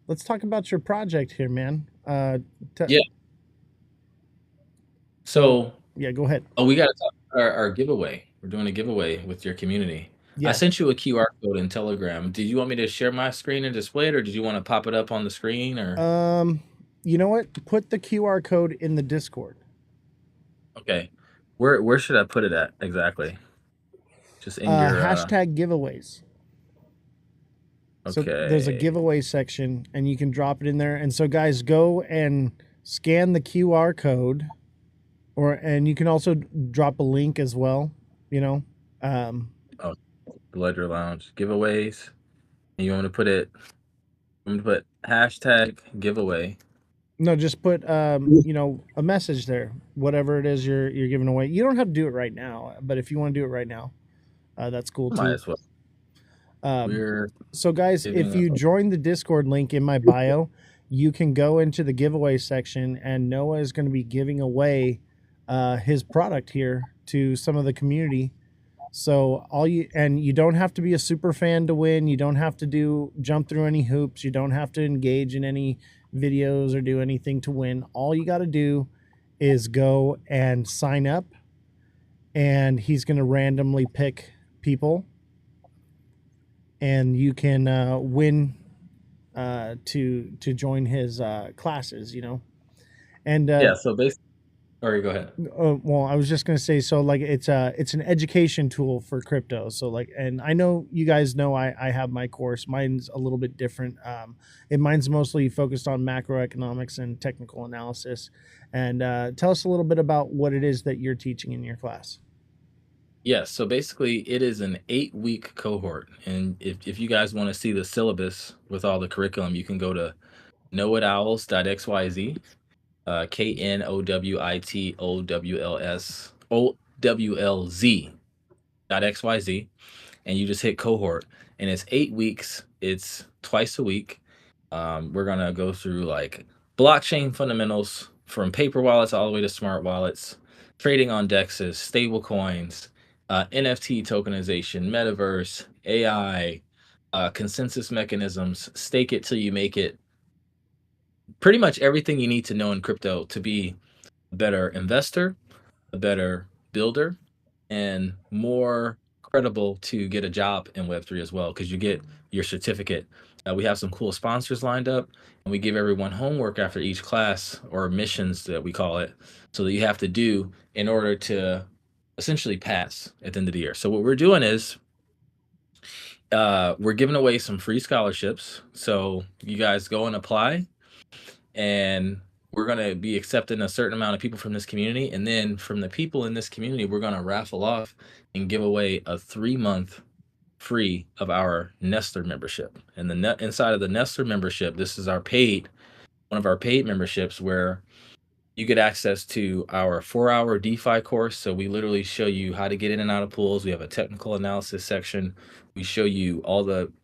Let's talk about your project here, man. Yeah. So yeah, go ahead. Oh, we got to talk about our giveaway. We're doing a giveaway with your community. Yeah. I sent you a QR code in Telegram. Did you want me to share my screen and display it, or did you want to pop it up on the screen? Or You know what? Put the QR code in the Discord. Okay. Where should I put it at exactly? Just in your Hashtag giveaways. So there's a okay. giveaway section, and you can drop it in there. And so, guys, go and scan the QR code, and you can also drop a link as well. You know, Oh, the Ledger Lounge giveaways. And you want to put it? I'm gonna put hashtag giveaway. no, just put a message there, whatever it is you're giving away. You don't have to do it right now, but if you want to do it right now, that's cool Might too. as well. We're so guys, if giving you join the Discord link in my bio, you can go into the giveaway section, and Noah is going to be giving away his product here to some of the community. So you don't have to be a super fan to win. You don't have to jump through any hoops. You don't have to engage in any videos or do anything to win. All you got to do is go and sign up, and he's going to randomly pick people, and you can win to join his classes, and yeah. So basically, or go ahead. well, I was just gonna say, so like it's an education tool for crypto. So like, and I know you guys know I have my course. Mine's a little bit different. Mine's mostly focused on macroeconomics and technical analysis. And tell us a little bit about what it is that you're teaching in your class. Yes, so basically it is an 8-week cohort. And if you guys want to see the syllabus with all the curriculum, you can go to knowltowlz.xyz, knowtowlz.xyz, and you just hit cohort. And it's 8 weeks. It's twice a week. We're going to go through like blockchain fundamentals from paper wallets all the way to smart wallets, trading on DEXs, stable coins, NFT tokenization, metaverse, AI, consensus mechanisms, stake it till you make it. Pretty much everything you need to know in crypto to be a better investor, a better builder, and more credible to get a job in Web3 as well, because you get your certificate. We have some cool sponsors lined up, and we give everyone homework after each class, or missions that we call it, so that you have to do in order to essentially pass at the end of the year. So what we're doing is we're giving away some free scholarships. So you guys go and apply, and we're going to be accepting a certain amount of people from this community. And then from the people in this community, we're going to raffle off and give away a 3-month free of our Nestler membership. And inside of the Nestler membership, this is one of our paid memberships, where you get access to our 4-hour DeFi course. So we literally show you how to get in and out of pools. We have a technical analysis section. We show you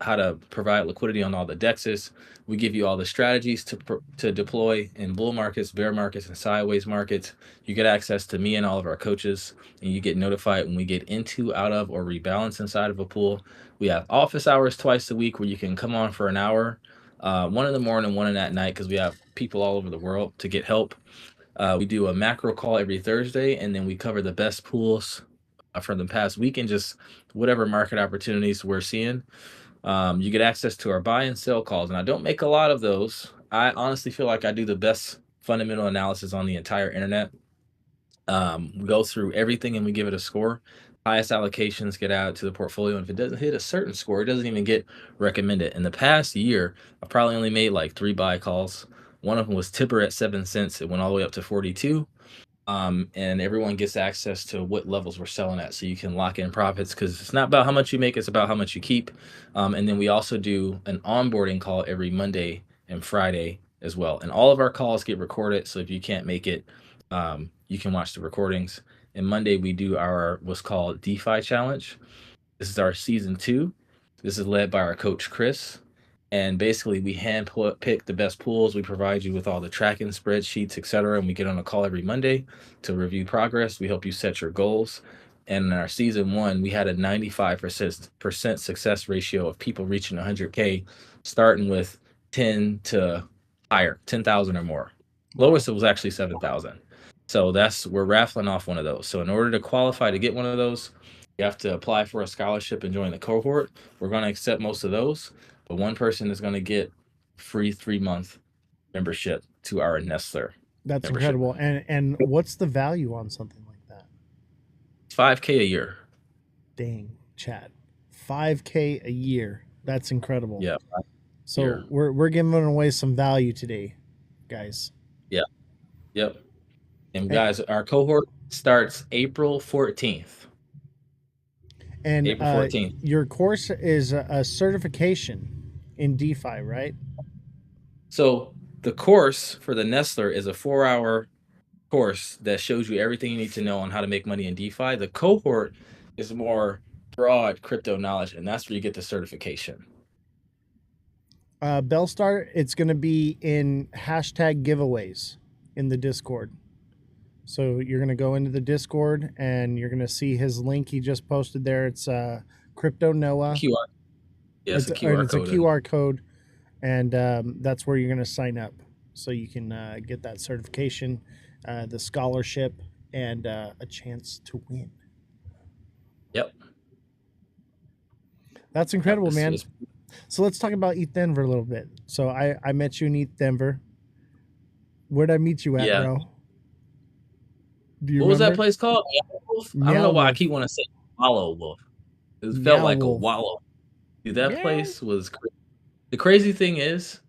how to provide liquidity on all the DEXs. We give you all the strategies to deploy in bull markets, bear markets, and sideways markets. You get access to me and all of our coaches, and you get notified when we get into, out of, or rebalance inside of a pool. We have office hours twice a week where you can come on for an hour, one in the morning, one at night, because we have people all over the world to get help. We do a macro call every Thursday, and then we cover the best pools from the past week and just whatever market opportunities we're seeing. You get access to our buy and sell calls, and I don't make a lot of those. I honestly feel like I do the best fundamental analysis on the entire internet. We go through everything and we give it a score. Highest allocations get added to the portfolio, and if it doesn't hit a certain score, it doesn't even get recommended. In the past year, I probably only made like 3 buy calls. One of them was Tipper at 7 cents. It went all the way up to 42. And everyone gets access to what levels we're selling at, so you can lock in profits, because it's not about how much you make, it's about how much you keep. And then we also do an onboarding call every Monday and Friday as well. And all of our calls get recorded, so if you can't make it, you can watch the recordings. And Monday we do our what's called DeFi Challenge. This is our season 2. This is led by our coach Chris. And basically we hand pick the best pools. We provide you with all the tracking spreadsheets, etc. And we get on a call every Monday to review progress. We help you set your goals. And in our season 1, we had a 95% success ratio of people reaching 100K, starting with 10 to higher, 10,000 or more. Lowest, it was actually 7,000. So we're raffling off one of those. So in order to qualify to get one of those, you have to apply for a scholarship and join the cohort. We're going to accept most of those, but one person is going to get free 3-month membership to our Nestler That's membership. incredible. And what's the value on something like that? It's $5K a year. Dang, chat. $5K a year. That's incredible. Yeah. So year. we're giving away some value today, guys. Yeah. Yep. And guys, our cohort starts April 14th. And April 14th. your course is a certification in DeFi, right? So the course for the Nestler is a 4-hour course that shows you everything you need to know on how to make money in DeFi. The cohort is more broad crypto knowledge, and that's where you get the certification. Bellstar, it's going to be in hashtag giveaways in the Discord. So you're going to go into the Discord and you're going to see his link he just posted there. It's Crypto Noah. QR. Yeah, it's a QR it's code. a QR code, and that's where you're going to sign up. So you can get that certification, the scholarship, and a chance to win. Yep. That's incredible, man. So let's talk about ETH Denver a little bit. So I met you in ETH Denver. Where'd I meet you at, bro? Do you what remember? was that place called? I don't know why I keep wanting to say Wallow Wolf. It felt like a wallow. Dude, that place was crazy. The crazy thing is,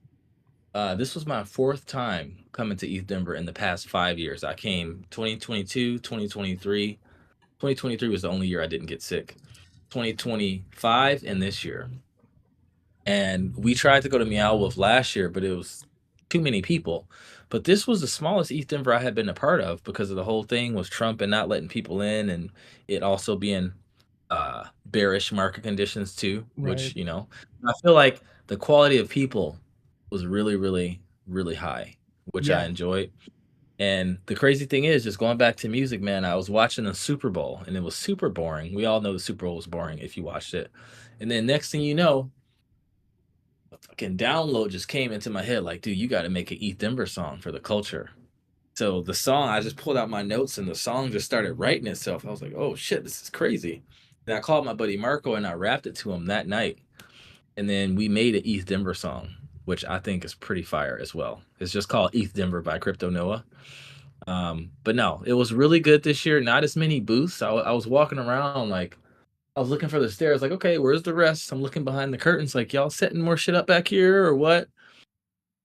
this was my 4th time coming to ETH Denver in the past 5 years. I came 2022, 2023. 2023 was the only year I didn't get sick. 2025 and this year. And we tried to go to Meow Wolf last year, but it was too many people. But this was the smallest ETH Denver I had been a part of because of the whole thing was Trump and not letting people in, and it also being bearish market conditions too, which, you know, I feel like the quality of people was really, really, really high, which I enjoyed. And the crazy thing is, just going back to music, man, I was watching the Super Bowl and it was super boring. We all know the Super Bowl was boring if you watched it. And then next thing you know, a fucking download just came into my head like, dude, you got to make an ETH Denver song for the culture. So the song, I just pulled out my notes and the song just started writing itself. I was like, oh shit, this is crazy. And I called my buddy Marco and I rapped it to him that night. And then we made an ETH Denver song, which I think is pretty fire as well. It's just called ETH Denver by Crypto Noah. But no, it was really good this year. Not as many booths. I was walking around like, I was looking for the stairs, like, okay, where's the rest? I'm looking behind the curtains, like, y'all setting more shit up back here or what?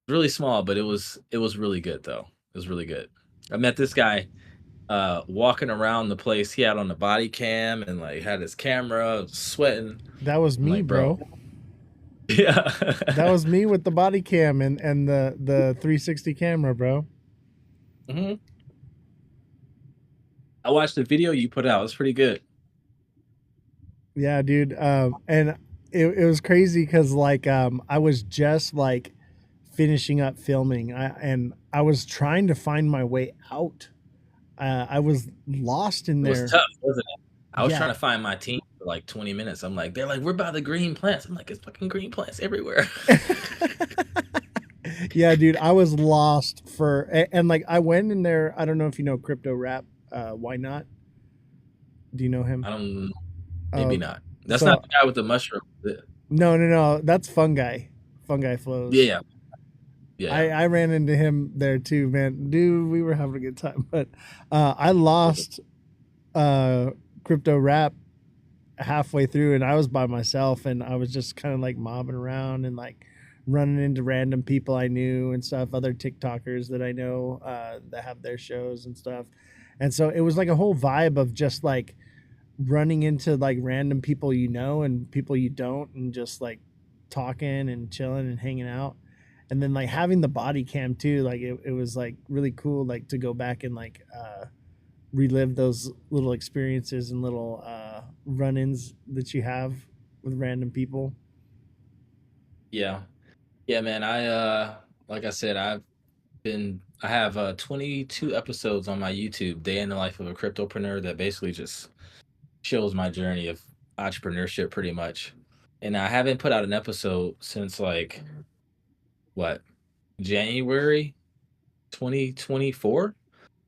Really small, but it was really good though. It was really good. I met this guy walking around the place. He had on the body cam and like had his camera, sweating. That was me, like, bro. Yeah. That was me with the body cam and the 360 camera, bro. Mm-hmm. I watched the video you put out. It's pretty good. Yeah, dude. And it was crazy because like I was just like finishing up filming. I was trying to find my way out. I was lost in there. It was tough, wasn't it? I was trying to find my team for like 20 minutes. I'm like, they're like, we're by the green plants. I'm like, it's fucking green plants everywhere. Yeah, dude, I was lost and like I went in there. I don't know if you know Crypto Rap. Why not? Do you know him? I don't. Maybe not. That's not the guy with the mushroom. No. That's Fungi. Fungi Flows. Yeah. I ran into him there too, man. Dude, we were having a good time. But I lost Crypto Rap halfway through, and I was by myself, and I was just kind of like mobbing around and like running into random people I knew and stuff, other TikTokers that I know that have their shows and stuff. And so it was like a whole vibe of just like running into like random people you know and people you don't, and just like talking and chilling and hanging out. And then like having the body cam too, like it was like really cool, like to go back and like relive those little experiences and little run-ins that you have with random people. Yeah, man. Like I said, I have 22 episodes on my YouTube, Day in the Life of a Cryptopreneur, that basically just shows my journey of entrepreneurship pretty much. And I haven't put out an episode since like January 2024.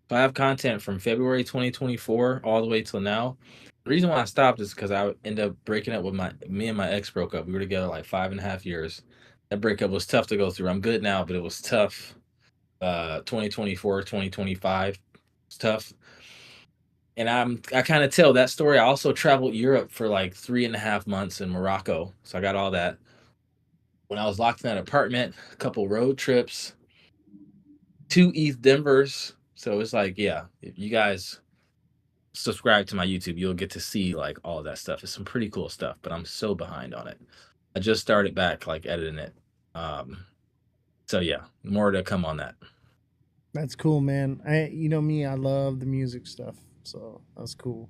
So I have content from February 2024 all the way till now. The reason why I stopped is because I ended up breaking up with me and my ex broke up. We were together like 5.5 years. That breakup was tough to go through. I'm good now, but it was tough 2024, 2025. It's tough. And I kind of tell that story. I also traveled Europe for like 3.5 months in Morocco. So I got all that. When I was locked in that apartment, a couple road trips, 2 East Denvers. So it's like, yeah, if you guys subscribe to my YouTube, you'll get to see like all that stuff. It's some pretty cool stuff, but I'm so behind on it. I just started back like editing it. So yeah, more to come on that. That's cool, man. You know me, I love the music stuff, so that's cool.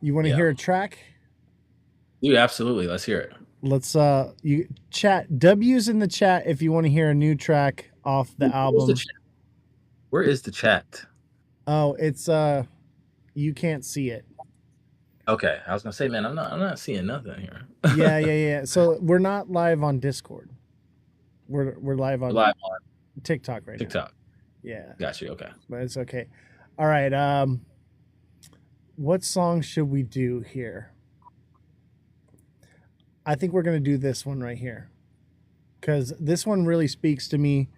You want to hear a track? Dude, absolutely. Let's hear it. Let's you chat W's in the chat if you want to hear a new track off the album. Where is the chat? Oh, it's you can't see it. Okay, I was gonna say, man, I'm not seeing nothing here. yeah. So we're not live on Discord. We're live on TikTok right now. TikTok. Yeah. Got you. Okay. But it's okay. All right. What song should we do here? I think we're gonna do this one right here, because this one really speaks to me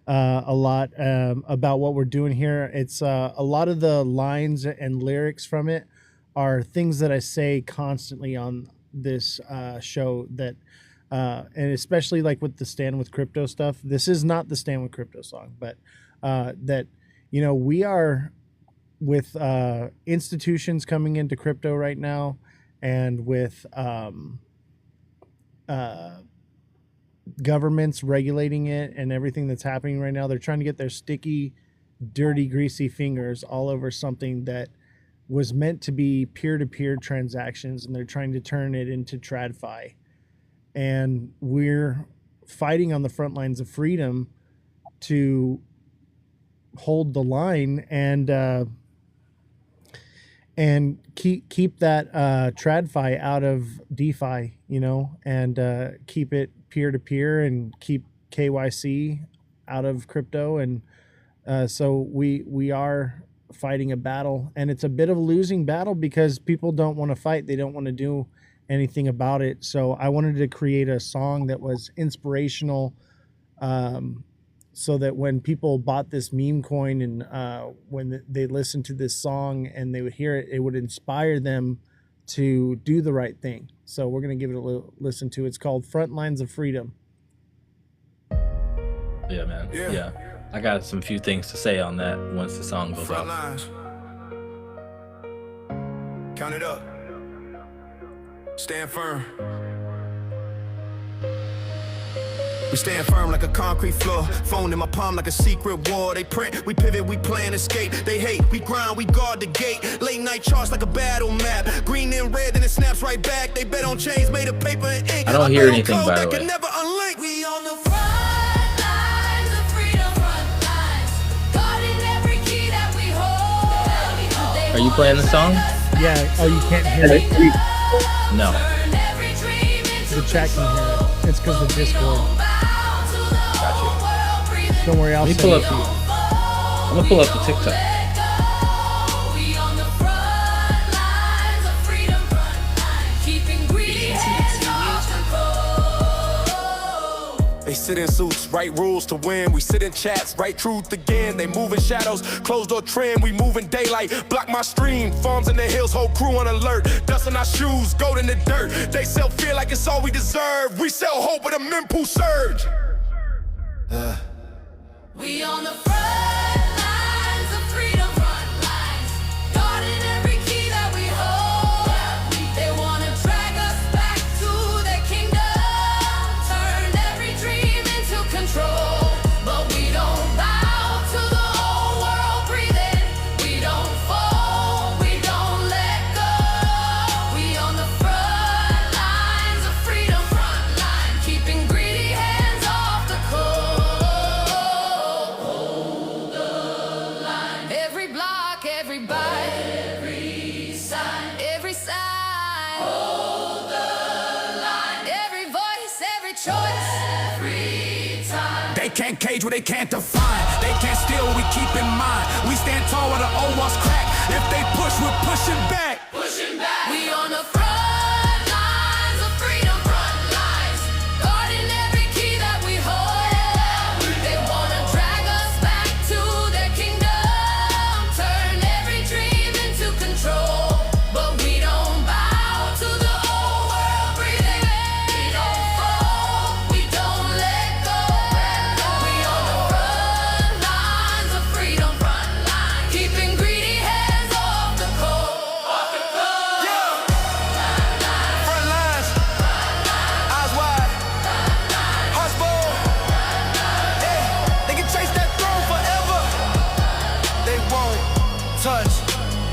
a lot about what we're doing here. It's a lot of the lines and lyrics from it are things that I say constantly on this show, that and especially like with the Stand With Crypto stuff. This is not the Stand With Crypto song, but that, you know, we are with institutions coming into crypto right now, and with governments regulating it and everything that's happening right now. They're trying to get their sticky, dirty, greasy fingers all over something that was meant to be peer-to-peer transactions, and they're trying to turn it into TradFi. And we're fighting on the front lines of freedom to hold the line and keep that TradFi out of DeFi, you know, and keep it peer-to-peer and keep KYC out of crypto. And so we are fighting a battle, and it's a bit of a losing battle because people don't want to fight. They don't want to do anything about it. So I wanted to create a song that was inspirational, so that when people bought this meme coin and when they listened to this song and they would hear it, it would inspire them to do the right thing. So we're going to give it a little listen to. It's called Front Lines of Freedom. Yeah, man. Yeah. I got some few things to say on that once the song goes Front off. lines. Count it up. Stand firm. We stand firm like a concrete floor. Phone in my palm like a secret war. They print, we pivot, we plan escape. They hate, we grind, we guard the gate. Late night charts like a battle map. Green and red, and it snaps right back. They bet on chains made of paper and ink. I don't hear anything, by the way. Never unlink. We on the Front lines of freedom, front lines. Guarding every key that we hold. Are you playing the song? Yeah. Oh, you can't hear it? No. Turn every dream into The chat can hear it. It's because of Discord. Don't worry, I'll Let me send pull it up to you. I'm gonna pull up the TikTok. We on the front lines of freedom, front lines, keeping greedy hands off the cold. They sit in suits, write rules to win. We sit in chats, write truth again. They move in shadows, closed door trend. We move in daylight, block my stream. Farms in the hills, whole crew on alert. Dust in our shoes, gold in the dirt. They sell fear like it's all we deserve. We sell hope with a mempool surge. We on the front lines of freedom, front lines, guarding every key that we hold. They wanna drag us back to their kingdom, turn every dream into control. But we don't bow to the whole world breathing. We don't fall, we don't let go. We on the front lines of freedom, front line, keeping greedy hands off the cold. Every block, every bite, every sign, hold the line. Every voice, every choice, every time. They can't cage what they can't define. They can't steal what we keep in mind. We stand tall where the old walls crack. If they push, we're pushing back. Pushing back. We on the front lines of freedom, front lines, guarding every key that we hold. They wanna drag us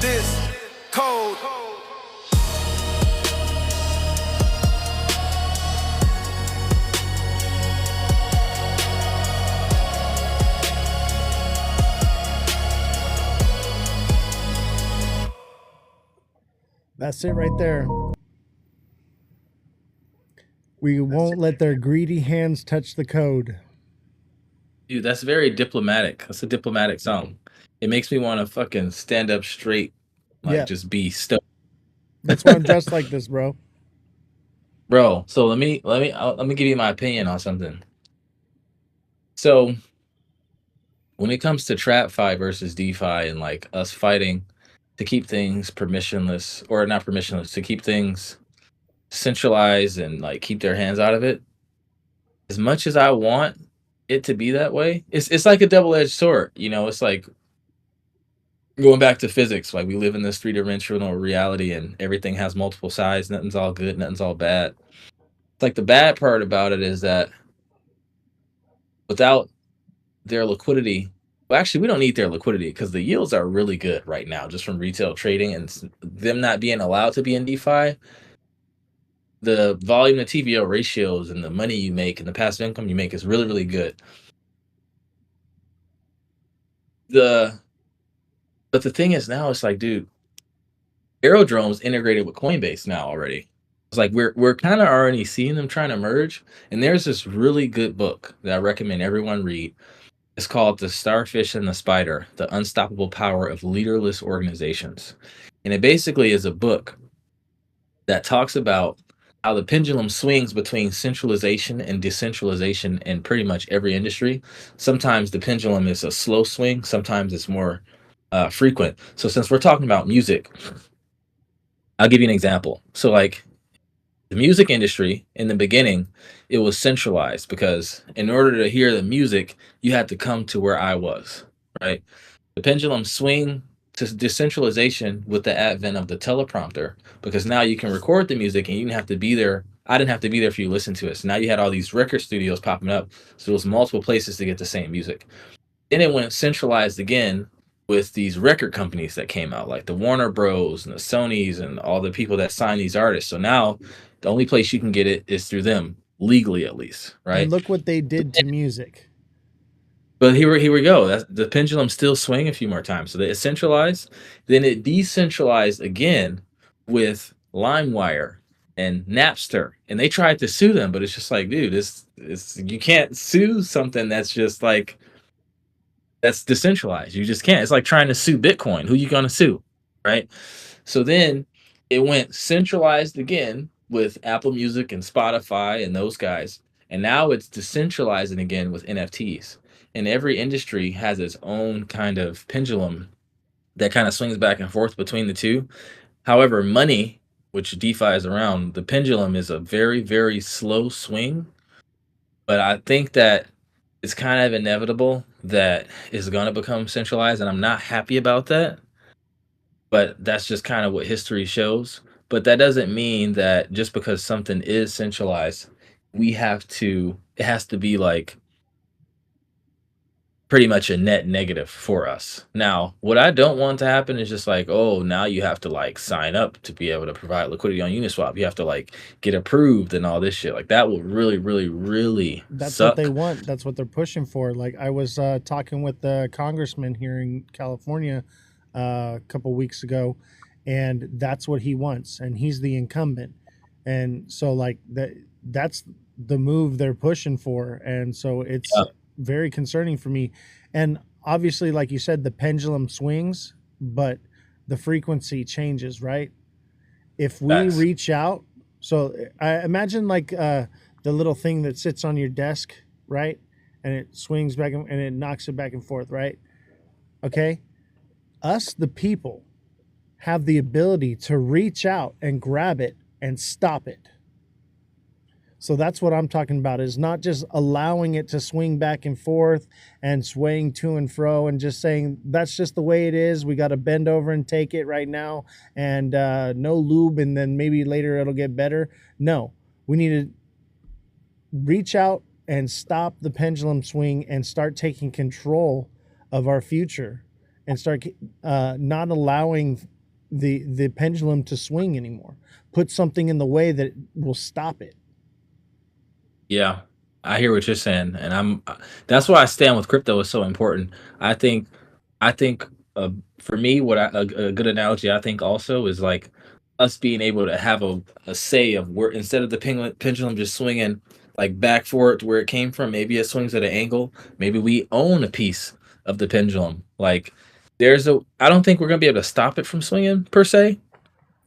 this cold. That's it right there. We won't let their greedy hands touch the code. Dude, that's very diplomatic. That's a diplomatic song. It makes me want to fucking stand up straight, like Yeah. just be stoked. That's why I'm dressed like this, bro. Bro, so let me give you my opinion on something. So when it comes to TradFi versus DeFi and like us fighting to keep things permissionless, or not permissionless, to keep things centralized and like keep their hands out of it, as much as I want it to be that way, it's like a double-edged sword. You know, it's like going back to physics. Like we live in this three-dimensional reality and everything has multiple sides. Nothing's all good, nothing's all bad. It's like the bad part about it is that without their liquidity, well, actually, we don't need their liquidity because the yields are really good right now, just from retail trading and them not being allowed to be in DeFi. The volume to TVL ratios and the money you make and the passive income you make is really, really good. But the thing is now, it's like, dude, Aerodrome's integrated with Coinbase now already. It's like we're kind of already seeing them trying to merge. And there's this really good book that I recommend everyone read. It's called The Starfish and the Spider: The Unstoppable Power of Leaderless Organizations. And it basically is a book that talks about how the pendulum swings between centralization and decentralization in pretty much every industry. Sometimes the pendulum is a slow swing, sometimes it's more frequent. So since we're talking about music, I'll give you an example. So like the music industry in the beginning, it was centralized because in order to hear the music, you had to come to where I was, right? The pendulum swing to decentralization with the advent of the teleprompter, because now you can record the music and you didn't have to be there. I didn't have to be there for you to listen to it. So now you had all these record studios popping up. So there was multiple places to get the same music. Then it went centralized again with these record companies that came out, like the Warner Bros. And the Sonys and all the people that sign these artists. So now the only place you can get it is through them, legally at least, right? And look what they did to music. But here we go. The pendulum still swing a few more times. So it centralized, then it decentralized again with LimeWire and Napster, and they tried to sue them, but it's just like, dude, it's you can't sue something that's just like that's decentralized. You just can't. It's like trying to sue Bitcoin. Who you gonna sue, right? So then it went centralized again with Apple Music and Spotify and those guys, and now it's decentralizing again with NFTs. And every industry has its own kind of pendulum that kind of swings back and forth between the two. However, money, which DeFi is around, the pendulum is a very, very slow swing. But I think that it's kind of inevitable that it's going to become centralized, and I'm not happy about that. But that's just kind of what history shows. But that doesn't mean that just because something is centralized, it has to be like pretty much a net negative for us. Now, what I don't want to happen is just like, oh, now you have to like sign up to be able to provide liquidity on Uniswap. You have to like get approved and all this shit. Like that will really, really, really That's suck. what they want. That's what they're pushing for. Like I was talking with the congressman here in California a couple weeks ago, and that's what he wants. And he's the incumbent. And so like that's the move they're pushing for. And so it's very concerning for me. And obviously, like you said, the pendulum swings, but the frequency changes, right? If we reach out, so I imagine like the little thing that sits on your desk, right? And it swings back and it knocks it back and forth, right? Okay. Us, the people, have the ability to reach out and grab it and stop it. So that's what I'm talking about, is not just allowing it to swing back and forth and swaying to and fro and just saying that's just the way it is. We got to bend over and take it right now and no lube, and then maybe later it'll get better. No, we need to reach out and stop the pendulum swing and start taking control of our future and start not allowing the pendulum to swing anymore. Put something in the way that will stop it. Yeah, I hear what you're saying, and that's why I stand with crypto is so important. I think, I think, for me, a good analogy I think also is like us being able to have a say of where instead of the pendulum just swinging like back for it to where it came from, maybe it swings at an angle. Maybe we own a piece of the pendulum. Like I don't think we're gonna be able to stop it from swinging per se.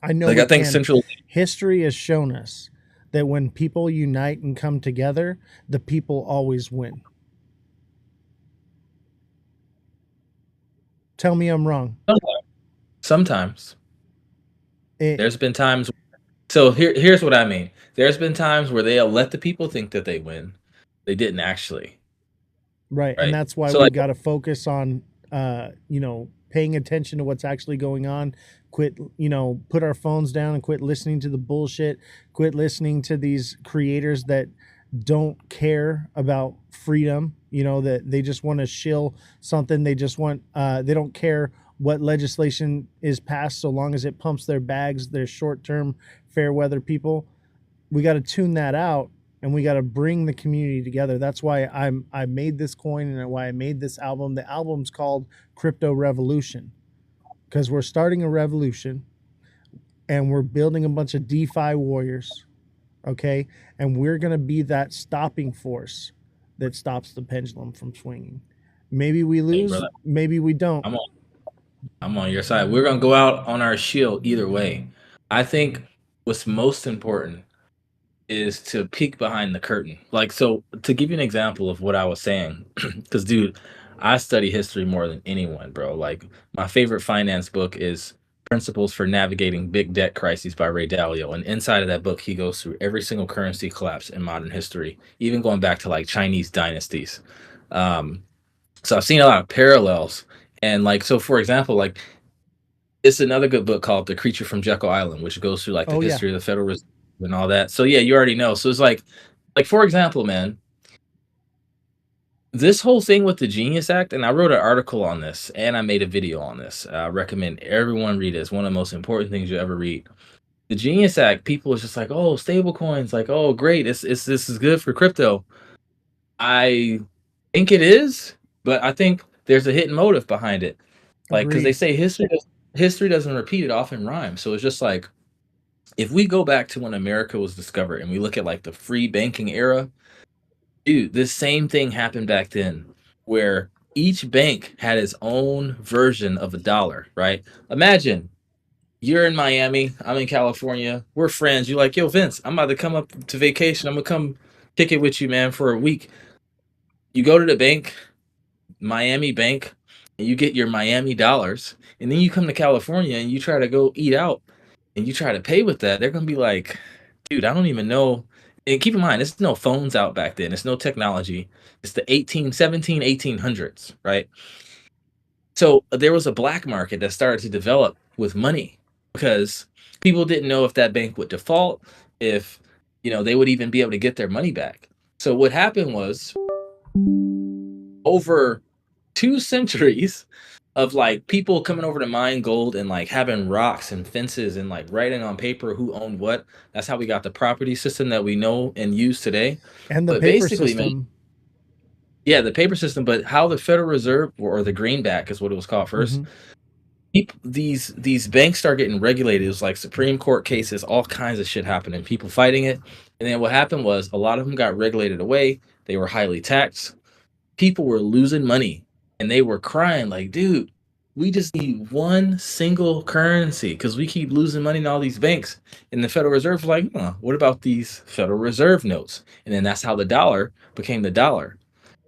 I know Like we I think can. central. History has shown us that when people unite and come together, the people always win. Tell me I'm wrong. Sometimes It, there's been times. So here's what I mean. There's been times where they'll let the people think that they win. They didn't actually, right, and right? that's why So we like, got to focus on, paying attention to what's actually going on. Quit, put our phones down and quit listening to the bullshit. Quit listening to these creators that don't care about freedom. That they just want to shill something. They just want. They don't care what legislation is passed so long as it pumps their bags. They're short-term, fair weather people. We got to tune that out, and we got to bring the community together. That's why I made this coin and why I made this album. The album's called Crypto Revolution because we're starting a revolution and we're building a bunch of DeFi warriors, okay? And we're going to be that stopping force that stops the pendulum from swinging. Maybe we hey, lose, brother, maybe we don't. I'm on your side. We're gonna go out on our shield either way. I think what's most important is to peek behind the curtain. Like, so to give you an example of what I was saying, because dude, I study history more than anyone, bro. Like, my favorite finance book is Principles for Navigating Big Debt Crises by Ray Dalio. And inside of that book, he goes through every single currency collapse in modern history, even going back to like Chinese dynasties. Um, so I've seen a lot of parallels. And like, so for example, like it's another good book called The Creature from Jekyll Island, which goes through like the Oh yeah, history of the Federal Reserve and all that. So yeah, you already know. So it's like for example, man, this whole thing with the Genius Act, and I wrote an article on this and I made a video on this. I recommend everyone read it. It's one of the most important things you ever read. The Genius Act, people is just like, oh, stable coins, like, oh, great, it's this is good for crypto. I think it is, but I think there's a hidden motive behind it. Like, because they agreed. say history doesn't repeat, it often rhymes. So it's just like if we go back to when America was discovered and we look at like the free banking era, dude, this same thing happened back then where each bank had its own version of a dollar, right? Imagine you're in Miami, I'm in California, we're friends. You're like, yo, Vince, I'm about to come up to vacation. I'm gonna come kick it with you, man, for a week. You go to the bank, Miami bank, and you get your Miami dollars, and then you come to California and you try to go eat out and you try to pay with that, they're gonna be like, dude, I don't even know. And keep in mind, there's no phones out back then. It's no technology. It's the 1800s, right? So there was a black market that started to develop with money because people didn't know if that bank would default, if they would even be able to get their money back. So what happened was over 2 centuries of like people coming over to mine gold and like having rocks and fences and like writing on paper who owned what. That's how we got the property system that we know and use today. And the But paper basically, man, system. yeah, the paper system, but how the Federal Reserve or the greenback is what it was called first. Mhm. These banks start getting regulated. It was like Supreme Court cases, all kinds of shit happening, people fighting it. And then what happened was a lot of them got regulated away. They were highly taxed. People were losing money and they were crying like, dude, we just need one single currency because we keep losing money in all these banks. And the Federal Reserve was like, what about these Federal Reserve notes? And then that's how the dollar became the dollar,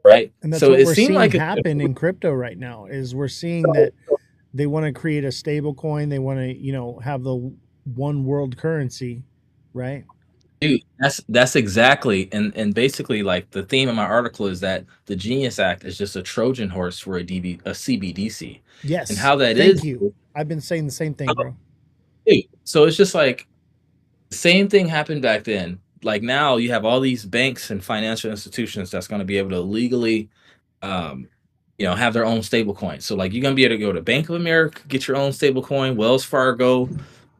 right? And that's So what it we're seemed seeing like happen in crypto right now is we're seeing that they want to create a stable coin. They want to, have the one world currency, right? dude, that's exactly and basically like the theme of my article is that the Genius Act is just a Trojan horse for a CBDC. And Yes. how that Thank is, you. I've been saying the same thing, bro. so it's just like the same thing happened back then. Like now you have all these banks and financial institutions that's going to be able to legally um have their own stable coin. So like you're gonna be able to go to Bank of America, get your own stable coin, Wells Fargo,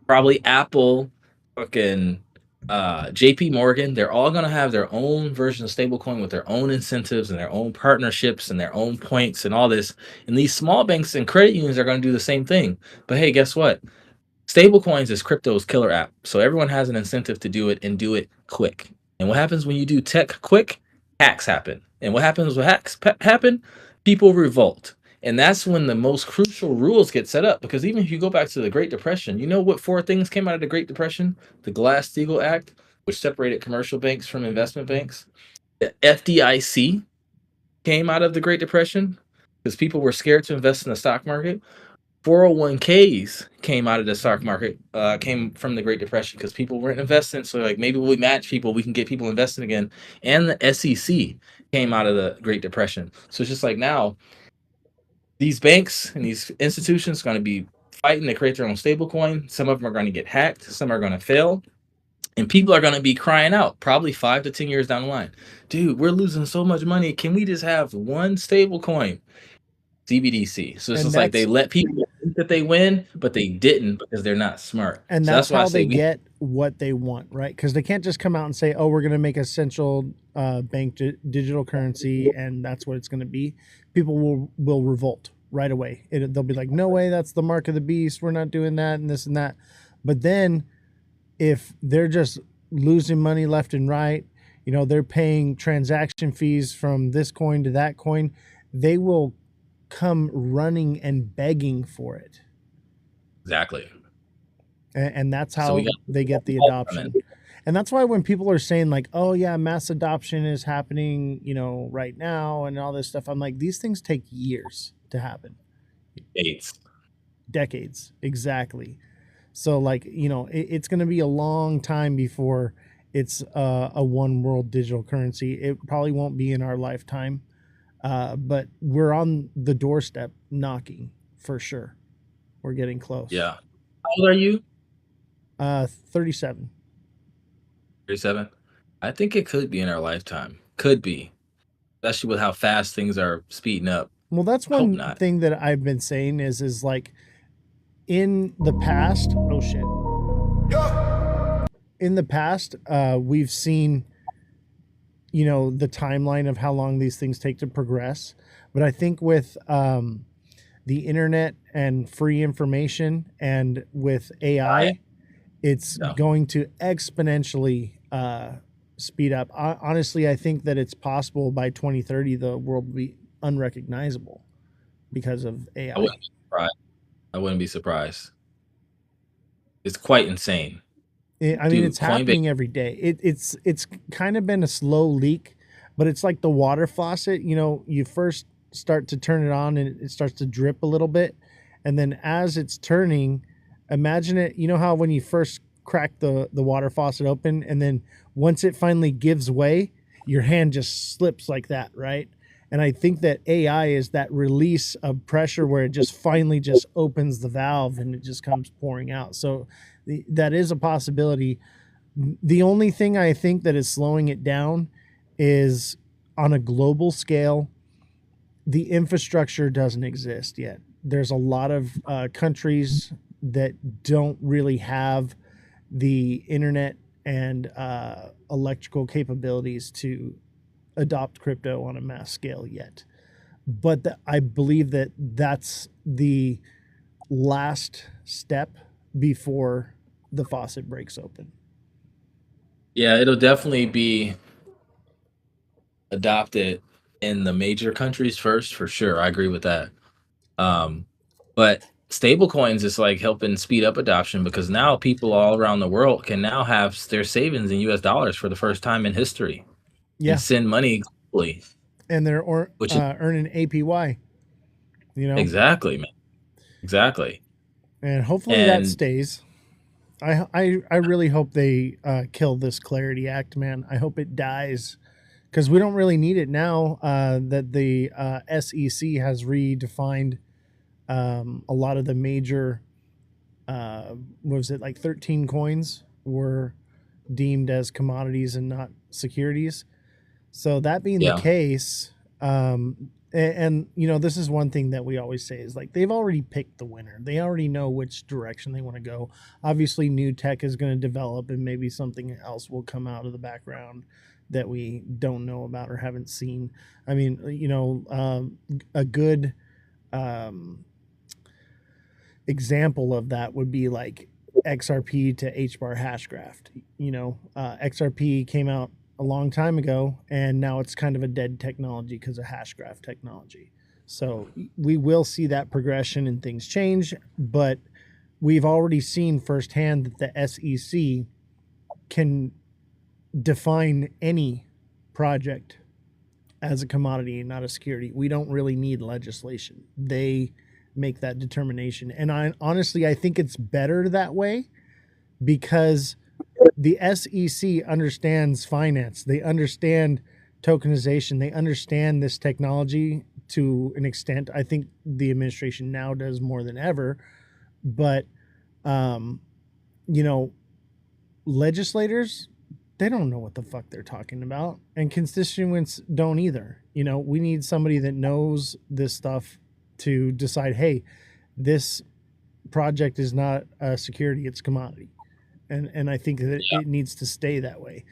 probably Apple, fucking JP Morgan. They're all gonna have their own version of stablecoin with their own incentives and their own partnerships and their own points and all this. And these small banks and credit unions are gonna do the same thing. But hey, guess what? Stablecoins is crypto's killer app. So everyone has an incentive to do it and do it quick. And what happens when you do tech quick? Hacks happen. And what happens when hacks happen? People revolt. And that's when the most crucial rules get set up. Because even if you go back to the Great Depression, you know what 4 things came out of the Great Depression? The Glass-Steagall Act, which separated commercial banks from investment banks. The FDIC came out of the Great Depression because people were scared to invest in the stock market. 401ks came out of the stock market, came from the Great Depression because people weren't investing. So like maybe we match people, we can get people investing again. And the SEC came out of the Great Depression. So it's just like now these banks and these institutions are going to be fighting to create their own stable coin. Some of them are going to get hacked. Some are going to fail. And people are going to be crying out probably 5 to 10 years down the line. Dude, we're losing so much money. Can we just have one stable coin? CBDC. So it's just like they let people think that they win, but they didn't because they're not smart. And so that's how they get what they want, right? Because they can't just come out and say, oh, we're going to make a central bank digital currency and that's what it's going to be. People will revolt right away. They'll be like, no way, that's the mark of the beast. We're not doing that and this and that. But then if they're just losing money left and right, they're paying transaction fees from this coin to that coin, they will come running and begging for it. Exactly. And that's how they get the adoption. And that's why when people are saying like, oh yeah, mass adoption is happening, right now and all this stuff, I'm like, these things take years to happen. Decades. Exactly. So like, it's going to be a long time before it's a one world digital currency. It probably won't be in our lifetime. But we're on the doorstep knocking for sure. We're getting close. Yeah. How old are you? 37. 37? I think it could be in our lifetime. Could be. Especially with how fast things are speeding up. Well, that's one thing that I've been saying is like in the past, oh shit. In the past, we've seen the timeline of how long these things take to progress. But I think with the internet and free information and with AI, it's going to exponentially speed up. Honestly, I think that it's possible by 2030, the world will be unrecognizable because of AI. I wouldn't be surprised. It's quite insane. It's happening every day. It's kind of been a slow leak, but it's like the water faucet. You first start to turn it on and it starts to drip a little bit. And then as it's turning, imagine it, how when you first crack the water faucet open and then once it finally gives way, your hand just slips like that, right? And I think that AI is that release of pressure where it just finally just opens the valve and it just comes pouring out. So that is a possibility. The only thing I think that is slowing it down is on a global scale, the infrastructure doesn't exist yet. There's a lot of countries that don't really have the internet and electrical capabilities to adopt crypto on a mass scale yet. But I believe that that's the last step before the faucet breaks open. Yeah, it'll definitely be adopted in the major countries first, for sure. I agree with that. But stable coins is like helping speed up adoption because now people all around the world can now have their savings in US dollars for the first time in history. Yeah. And send money globally. And they're earning APY. Exactly, man. Exactly. And hopefully that stays. I really hope they kill this Clarity Act, man. I hope it dies because we don't really need it now that the SEC has redefined a lot of the major, what was it, like 13 coins were deemed as commodities and not securities. So that being the case, And you know, this is one thing that we always say is like they've already picked the winner. They already know which direction they want to go. Obviously, new tech is going to develop, and maybe something else will come out of the background that we don't know about or haven't seen. I mean, you know, a good um, example of that would be like XRP to HBAR hashgraph. You know, XRP came out a long time ago, and now it's kind of a dead technology because of hashgraph technology. So we will see that progression and things change, but we've already seen firsthand that the SEC can define any project as a commodity and not a security. We don't really need legislation. They make that determination. And I think it's better that way because the SEC understands finance. They understand tokenization. They understand this technology to an extent. I think the administration now does more than ever. But, you know, legislators, they don't know what the fuck they're talking about. And constituents don't either. You know, we need somebody that knows this stuff to decide, hey, this project is not a security, it's commodity. And I think that it needs to stay that way.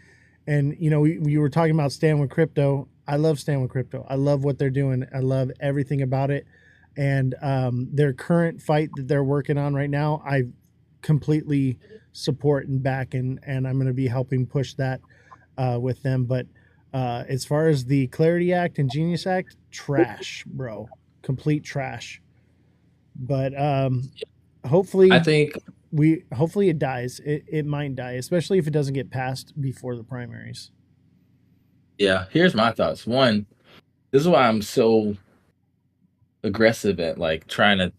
And, you know, you were talking about Stand With Crypto. I love Stand With Crypto. I love what they're doing. I love everything about it. And their current fight that they're working on right now, I completely support and back, and I'm going to be helping push that with them. But as far as the Clarity Act and Genius Act, trash, bro. Complete trash. But hopefully I think hopefully it dies. It might die, especially if it doesn't get passed before the primaries. Yeah, here's my thoughts. One, this is why I'm so aggressive at like trying to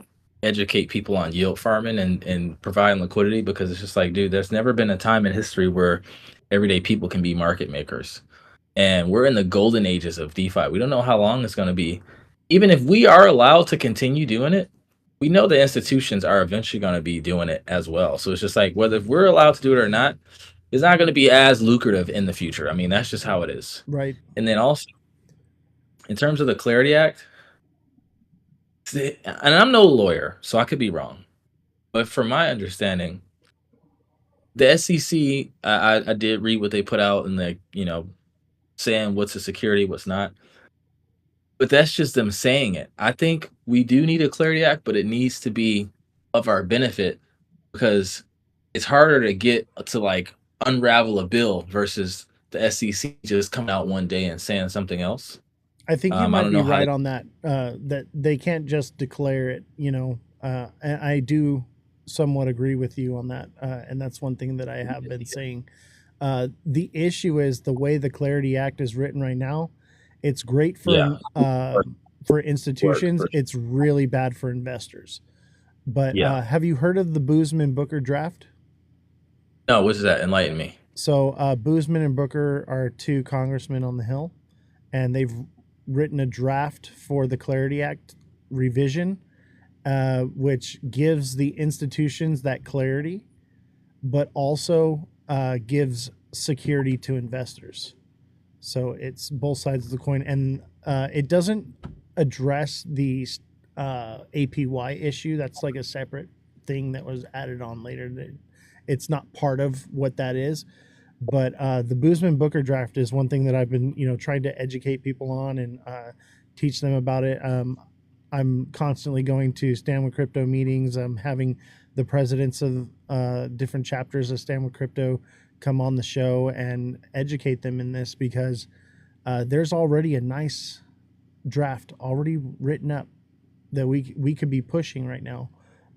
educate people on yield farming and providing liquidity, because it's just like, dude, there's never been a time in history where everyday people can be market makers. And we're in the golden ages of DeFi. We don't know how long it's going to be. Even if we are allowed to continue doing it, we know the institutions are eventually going to be doing it as well. So it's just like, whether if we're allowed to do it or not, it's not going to be as lucrative in the future. I mean, that's just how it is. Right. And then also, in terms of the Clarity Act, and I'm no lawyer, so I could be wrong, but from my understanding, the SEC, I did read what they put out, and they, you know, saying what's a security, what's not. But that's just them saying it. I think we do need a Clarity Act, but it needs to be of our benefit, because it's harder to get to like unravel a bill versus the SEC just coming out one day and saying something else. I think you I might don't be know how right to. on that. That they can't just declare it. You know, and I do somewhat agree with you on that. And that's one thing that I have been saying. The issue is the way the Clarity Act is written right now. It's great Yeah. for institutions. It's really bad for investors. But Yeah. have you heard of the Boozman Booker draft? No, what's that? Enlighten me. So Boozman and Booker are two congressmen on the Hill, and they've written a draft for the Clarity Act revision, which gives the institutions that clarity, but also gives security to investors. So it's both sides of the coin, and it doesn't address the APY issue. That's like a separate thing that was added on later. It's not part of what that is. But the Boozman Booker draft is one thing that I've been, you know, trying to educate people on and teach them about it. I'm constantly going to Stand With Crypto meetings. I'm having the presidents of different chapters of Stand With Crypto come on the show and educate them in this, because there's already a nice draft already written up that we could be pushing right now,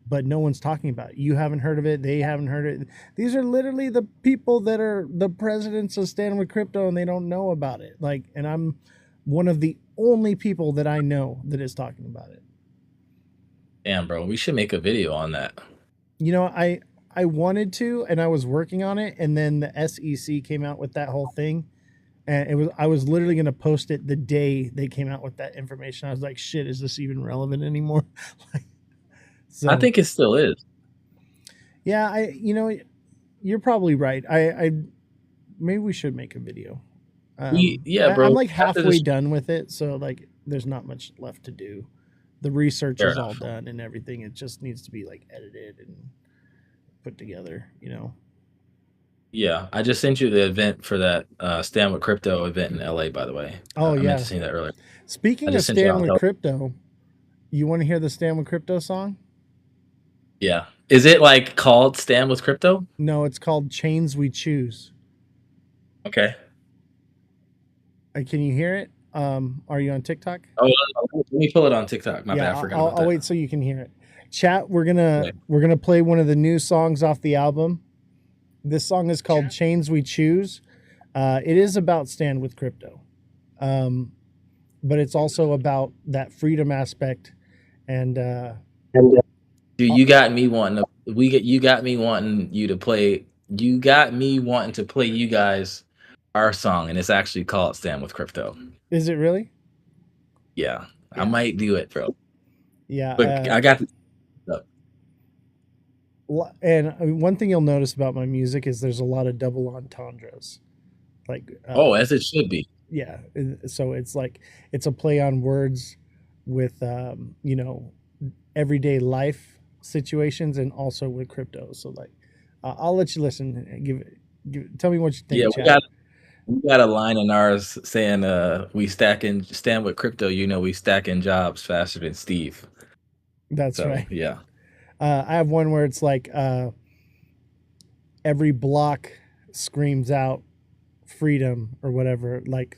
but no one's talking about it. You haven't heard of it. They haven't heard it. These are literally the people that are the presidents of Stand With Crypto, and they don't know about it. Like, and I'm one of the only people that I know that is talking about it. Damn, bro, we should make a video on that. You know, I wanted to, and I was working on it, and then the SEC came out with that whole thing, and I was literally going to post it the day they came out with that information. I was like, shit, is this even relevant anymore? So, I think it still is. Yeah, you know, you're probably right. I maybe we should make a video. Yeah, bro. I'm like After halfway this- done with it, so like there's not much left to do. The research Fair is all enough. done and everything. It just needs to be like edited and put together, you know. Yeah, I just sent you the event for that Stand with Crypto event in LA, by the way. Oh, I yeah. meant to say that earlier. Speaking I of just sent you Stand out with tele- Crypto, you want to hear the Stand with Crypto song? Yeah. Is it like called Stand with Crypto? No, it's called Chains We Choose. Okay. Can you hear it? Are you on TikTok? Oh, let me pull it on TikTok. My bad, I forgot I'll about that. wait so you can hear it. Chat, we're gonna play one of the new songs off the album. This song is called Chains We Choose. It is about Stand with Crypto, but it's also about that freedom aspect. And Dude, you got me wanting to. You got me wanting you to play. You got me wanting to play you guys our song, and it's actually called Stand with Crypto. is it really? Yeah, I might do it, bro. Yeah. But I got. And one thing you'll notice about my music is there's a lot of double entendres. Like As it should be. yeah, so it's like it's a play on words with you know, everyday life situations and also with crypto. So like I'll let you listen and tell me what you think. Yeah, we got a line in ours saying we stand with crypto, you know, we stacking jobs faster than Steve. That's right. Yeah. I have one where it's like every block screams out freedom or whatever, like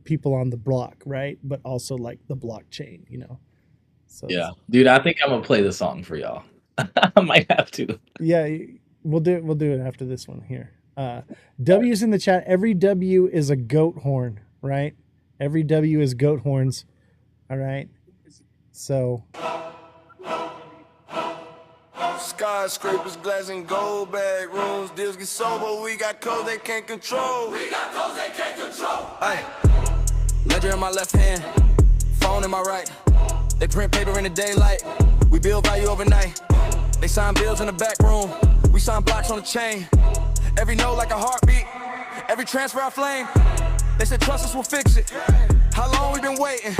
people on the block, right? But also like the blockchain, you know. So Yeah, dude, I think I'm gonna play the song for y'all. I might have to. yeah, we'll do it after this one here. W's in the chat. Every W is a goat horn, right? Every W is goat horns. All right. So Skyscrapers, glass and gold bag rooms. Deals get sober, we got codes they can't control. Ay. Ledger in my left hand, phone in my right. They print paper in the daylight. We build value overnight. They sign bills in the back room. We sign blocks on the chain. Every note like a heartbeat. Every transfer I flame. They said trust us, we'll fix it. How long we been waiting?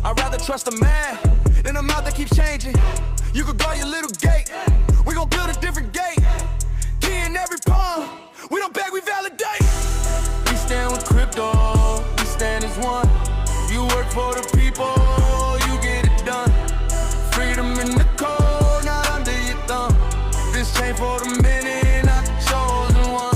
I'd rather trust a man than a mouth that keeps changing. You could guard your little gate. We gon' build a different gate. Key in every palm. We don't beg, we validate. We stand with crypto. We stand as one. You work for the people. You get it done. Freedom in the code, not under your thumb. This chain for the many, not the chosen one.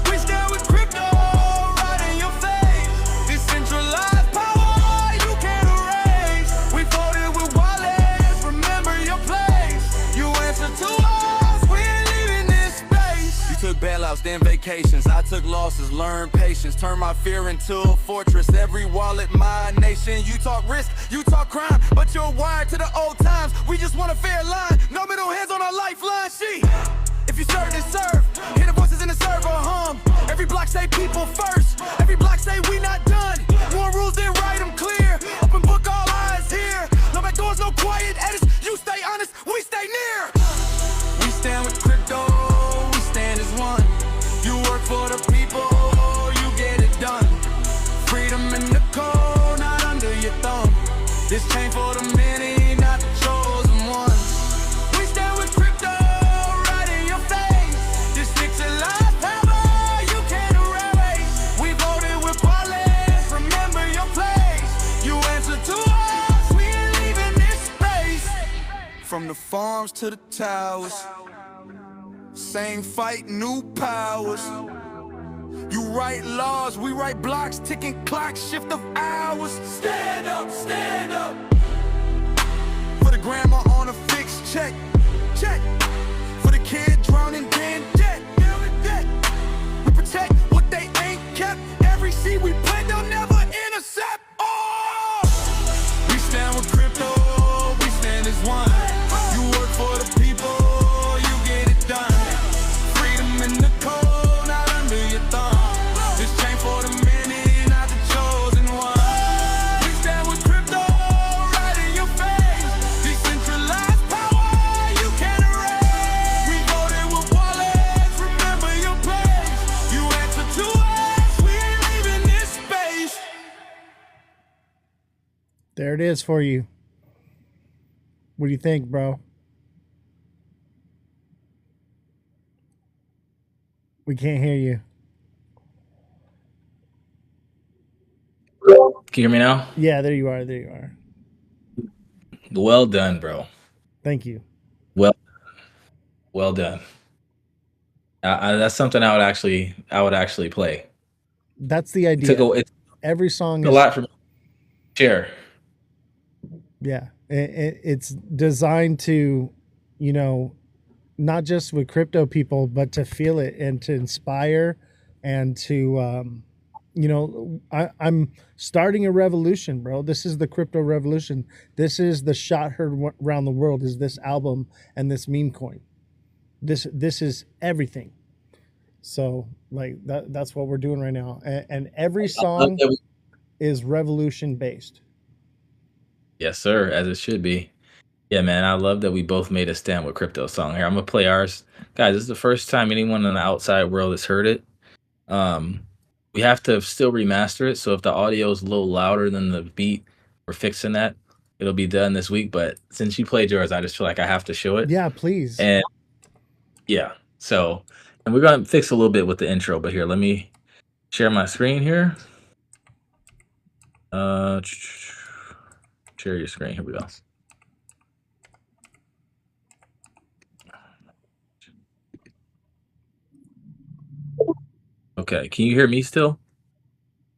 We stand with crypto, right in your face. Decentralized power, you can't erase. We voted with wallets, remember your place. You answer to us, we ain't leaving this space. You took bailouts, then vacations. I took losses, learned patience. Turned my fear into a fortress. Every wallet, my nation. You talk risk, you talk crime, but you're wired to the old times. We just want a fair line, no middle hands on our lifeline. If you serve, then serve. Hear the voices in the server hum. Every block say people first. Every block say we not done. More rules, then write them clear. Open book, all eyes here. No back doors, no quiet edits. You stay honest, we stay near. We stand with crypto, we stand as one. You work for the people, you get it done. Freedom in the code, not under your thumb. This chain for the many, not the chosen ones. We stand with crypto, right in your face. This pixelized power, you can't erase. We voted with wallets, remember your place. You answer to us, we ain't leaving this space. From the farms to the towers, same fight, new powers. You write laws, we write blocks, ticking clocks, shift of hours. Stand up, stand up. For the grandma on a fixed check, check. For the kid drowning in debt, debt. We protect what they ain't kept. Every seed we plant, they'll never intercept. Oh! We stand with crypto, we stand as one. You work for the people, you get it done. Freedom in the code, not under your thumb. This chain for the many, not the chosen one. We stand with crypto, right in your face. Decentralized power, you can't erase. it is for you. What do you think, bro? We can't hear you. Can you hear me now? Yeah, there you are. There you are. Well done, bro. Thank you. Well done. That's something I would actually play. That's the It took idea. it's Every song a is lot for me to share. yeah. It's designed to, you know, not just with crypto people, but to feel it and to inspire and to, you know, I'm starting a revolution, bro. This is the crypto revolution. This is the shot heard around the world. Is this album and this meme coin? This is everything. So like that's what we're doing right now, and every song is revolution based. Yes, sir, as it should be. Yeah, man, I love that we both made a stand with crypto song here. I'm gonna play ours, guys. This is the first time anyone in the outside world has heard it. Um, we have to still remaster it, so if the audio is a little louder than the beat, we're fixing that. It'll be done this week. But since you played yours, I just feel like I have to show it. Yeah, please. And yeah, so and we're gonna fix a little bit with the intro. But here, let me share my screen here. Share your screen. Here we go. Okay, can you hear me still?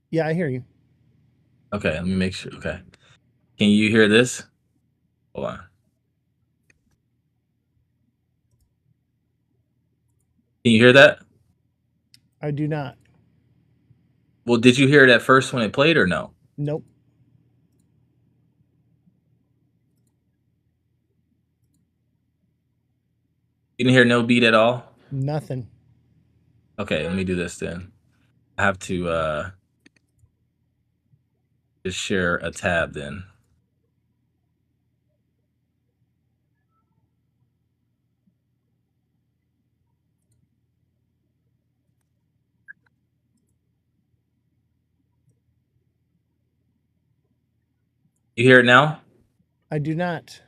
Yeah, I hear you. Okay, let me make sure. Okay, can you hear this? Hold on. Can you hear that? I do not. Well, did you hear it at first when it played or no? Nope. You didn't hear no beat at all? Nothing. Okay, let me do this then. I have to just share a tab then. You hear it now? I do not.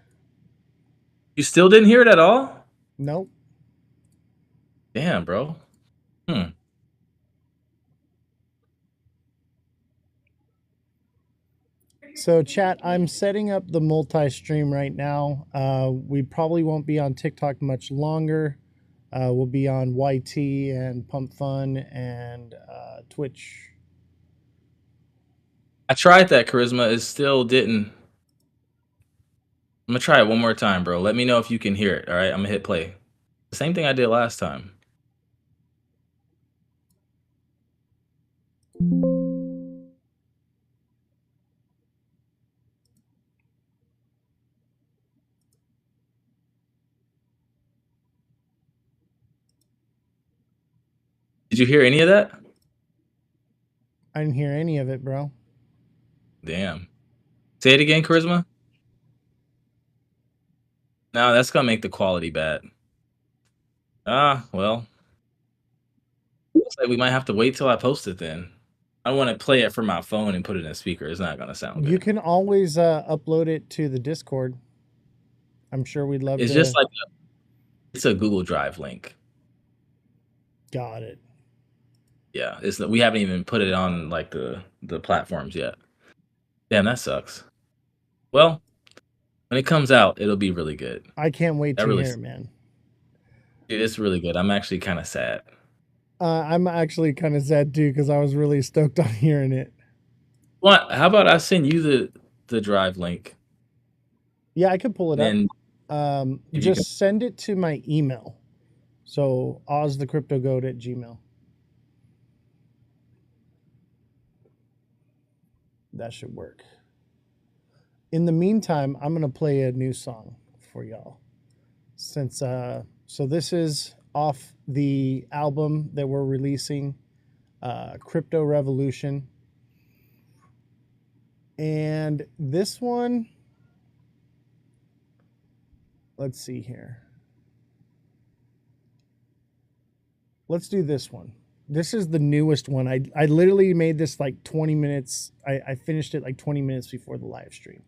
You still didn't hear it at all? Nope. Damn, bro. So chat, I'm setting up the multi-stream right now. We probably won't be on TikTok much longer. We'll be on YT and Pump Fun and Twitch. I tried that, Charisma. It still didn't. I'm gonna try it one more time, bro. Let me know if you can hear it. All right, I'm gonna hit play. The same thing I did last time. Did you hear any of that? I didn't hear any of it, bro. Damn. Say it again, Charisma. No, that's gonna make the quality bad. Well. Looks like we might have to wait till I post it then. I want to play it from my phone and put it in a speaker. It's not gonna sound good. You can always upload it to the Discord. I'm sure we'd love It's to. just like it's a Google Drive link. Got it. Yeah, we haven't even put it on like the platforms yet. Damn, that sucks. Well, when it comes out, it'll be really good. I can't wait to really hear it, man. Dude, it's really good. I'm actually kind of sad. I'm actually kind of sad too because I was really stoked on hearing it. What? How about I send you the Drive link? Yeah, I could pull it And up. Just send it to my email. So ozthecryptogoat@gmail. That should work. In the meantime, I'm gonna play a new song for y'all. Since so this is off the album that we're releasing, Crypto Revolution. And this one, let's see here. Let's do this one. This is the newest one. I literally made this like 20 minutes. I finished it like 20 minutes before the live stream.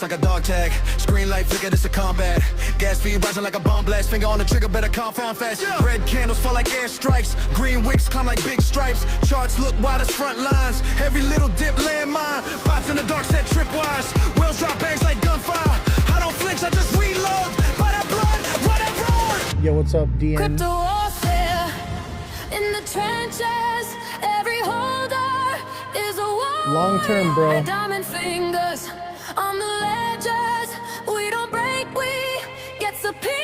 like a dog tag. Screen light flicker, this a combat. Gas speed rising like a bomb blast. Finger on the trigger, better confound fast. Red candles fall like airstrikes. Green wicks climb like big stripes. Charts look wide as front lines. Every little dip landmine. Pops in the dark set tripwise. Wheels drop bangs like gunfire. I don't flinch, I just reload. By that blood, run and roar. Yo, what's up, DN? Crypto warfare in the trenches. Every holder is a warrior. Long term, bro. Diamond fingers on the ledges. We don't break, we get superior.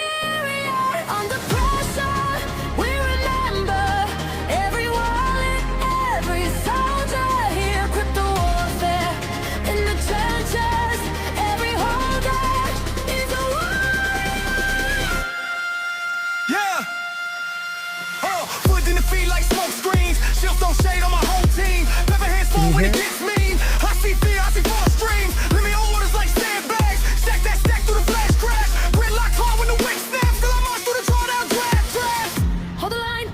Under pressure, we remember every wallet, every soldier here. Crypto warfare in the trenches. Every holder is a warrior. Yeah. Foot in the feet like smoke screens. Shift on shade on my whole team. Pepper hands fall when it gets mean. I see fear, I see false streams. Let me hold orders like sandbags. Stack that stack through the flash crash. Gridlock hard when the wick snaps. Till I march through the drawdown draft. Hold the line,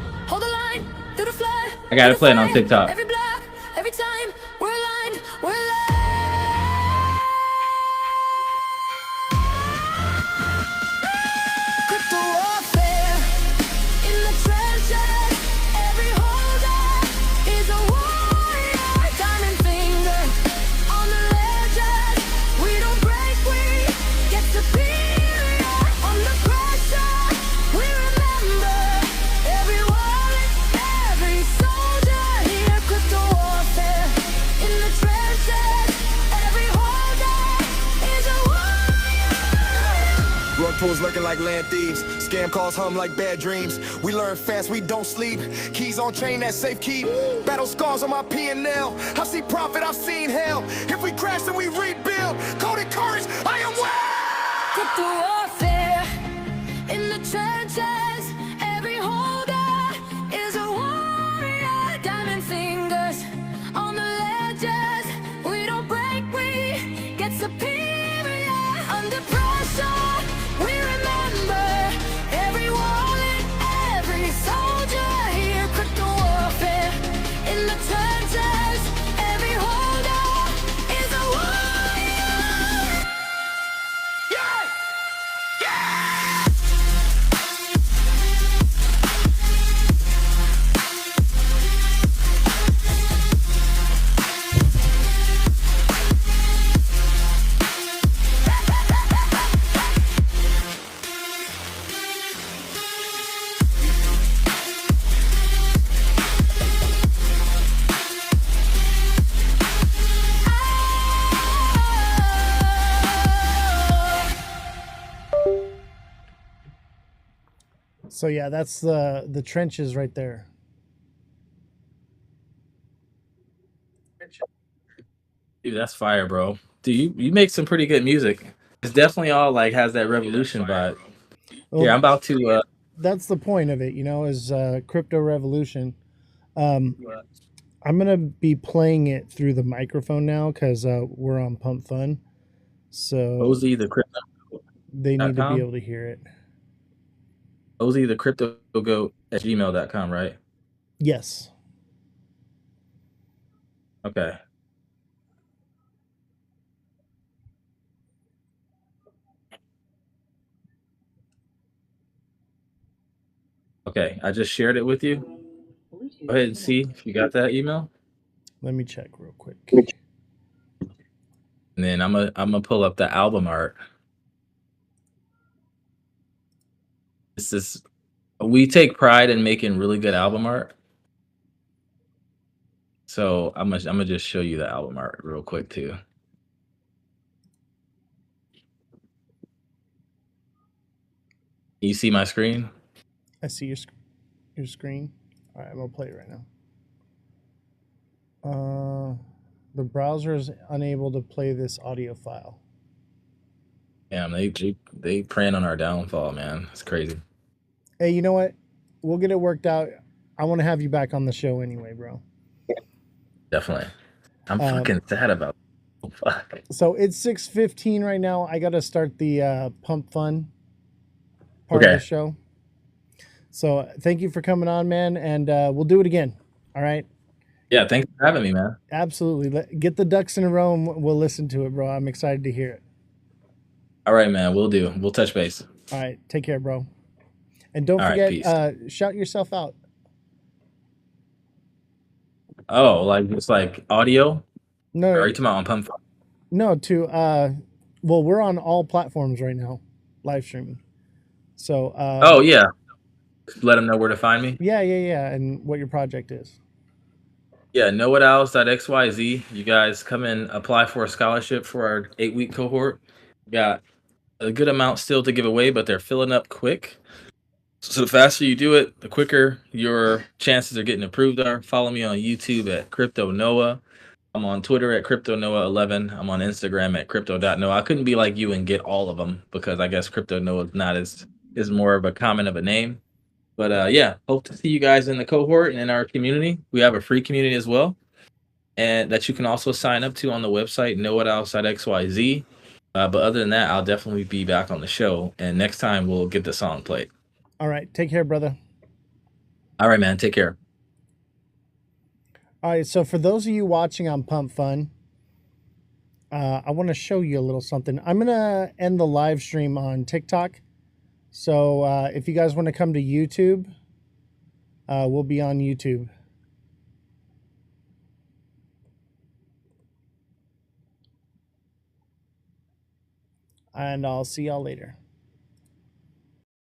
through the flood. I got it playing on TikTok. Every block, every time, we're aligned, we're aligned. Crypto warfare in the trenches. Every holder is a warrior. Diamond fingers on the ledges. We don't break, we get superior. Under pressure, we remember every wallet, every soldier here. Crypto warfare in the trenches. Every holder is a warrior. Rug pulls lurking like land thieves. Scam calls hum like bad dreams. We learn fast, we don't sleep. Keys on chain, that safe keep. Battle scars on my P&L. I've seen profit, I've seen hell. If we crash, then we rebuild. Coded courage, I am well. Crypto warfare in the trenches. Every holder is a warrior. Diamond fingers on the ledges. We don't break, we get superior. Under pressure, we remember every wallet, every soldier here. Crypto warfare in the trenches. Every holder is a warrior. Yeah! Yeah! So yeah, that's the trenches right there. Dude, that's fire, bro. Dude, you make some pretty good music. It's definitely all like has that Revoultion vibe. Well, Yeah, I'm about to that's the point of it, you know, is crypto revolution. I'm gonna be playing it through the microphone now because we're on Pump Fun, so Ozzy the crypto they need to .com? be able to hear it. Ozzy the crypto goat at gmail.com, right? Yes. Okay. Okay, I just shared it with you. Go ahead and see if you got that email. Let me check real quick. And then I'm gonna pull up the album art. This is we take pride in making really good album art. So I'm gonna just show you the album art real quick too. You see my screen? I see your screen. All right, I'm gonna play it right now. The browser is unable to play this audio file. Damn, they preying on our downfall, man. It's crazy. Hey, you know what? We'll get it worked out. I want to have you back on the show anyway, bro. Definitely. I'm fucking sad about it. Fuck. So it's 6:15 right now. I gotta start the Pump Fun part of Okay. the show. So thank you for coming on, man, and we'll do it again. All right. Yeah, thanks for having me, man. Absolutely. Get the ducks in a row and we'll listen to it, bro. I'm excited to hear it. All right, man. We'll do. We'll touch base. All right, take care, bro. And don't All right, forget, peace. shout yourself out. Oh, like it's like audio? No, Or are you talking about on Pump? no, to well, we're on all platforms right now, live streaming. So Oh yeah. Let them know where to find me. yeah, and what your project is. Yeah, knowltowlz.xyz. You guys come and apply for a scholarship for our 8-week cohort. Got a good amount still to give away, but they're filling up quick. So the faster you do it, the quicker your chances of getting approved are. Follow me on YouTube at Crypto Noah. I'm on Twitter at Crypto Noah11. I'm on Instagram at Crypto.Noah. I couldn't be like you and get all of them because I guess Crypto Noah is not as is more of a common of a name. But yeah, hope to see you guys in the cohort and in our community. We have a free community as well, and that you can also sign up to on the website knowltowlz.xyz. But other than that, I'll definitely be back on the show, and next time we'll get the song played. All right, take care, brother. All right, man. Take care. All right, so for those of you watching on Pump Fun, I want to show you a little something. I'm gonna end the live stream on TikTok. So if you guys want to come to YouTube, we'll be on YouTube. And I'll see y'all later.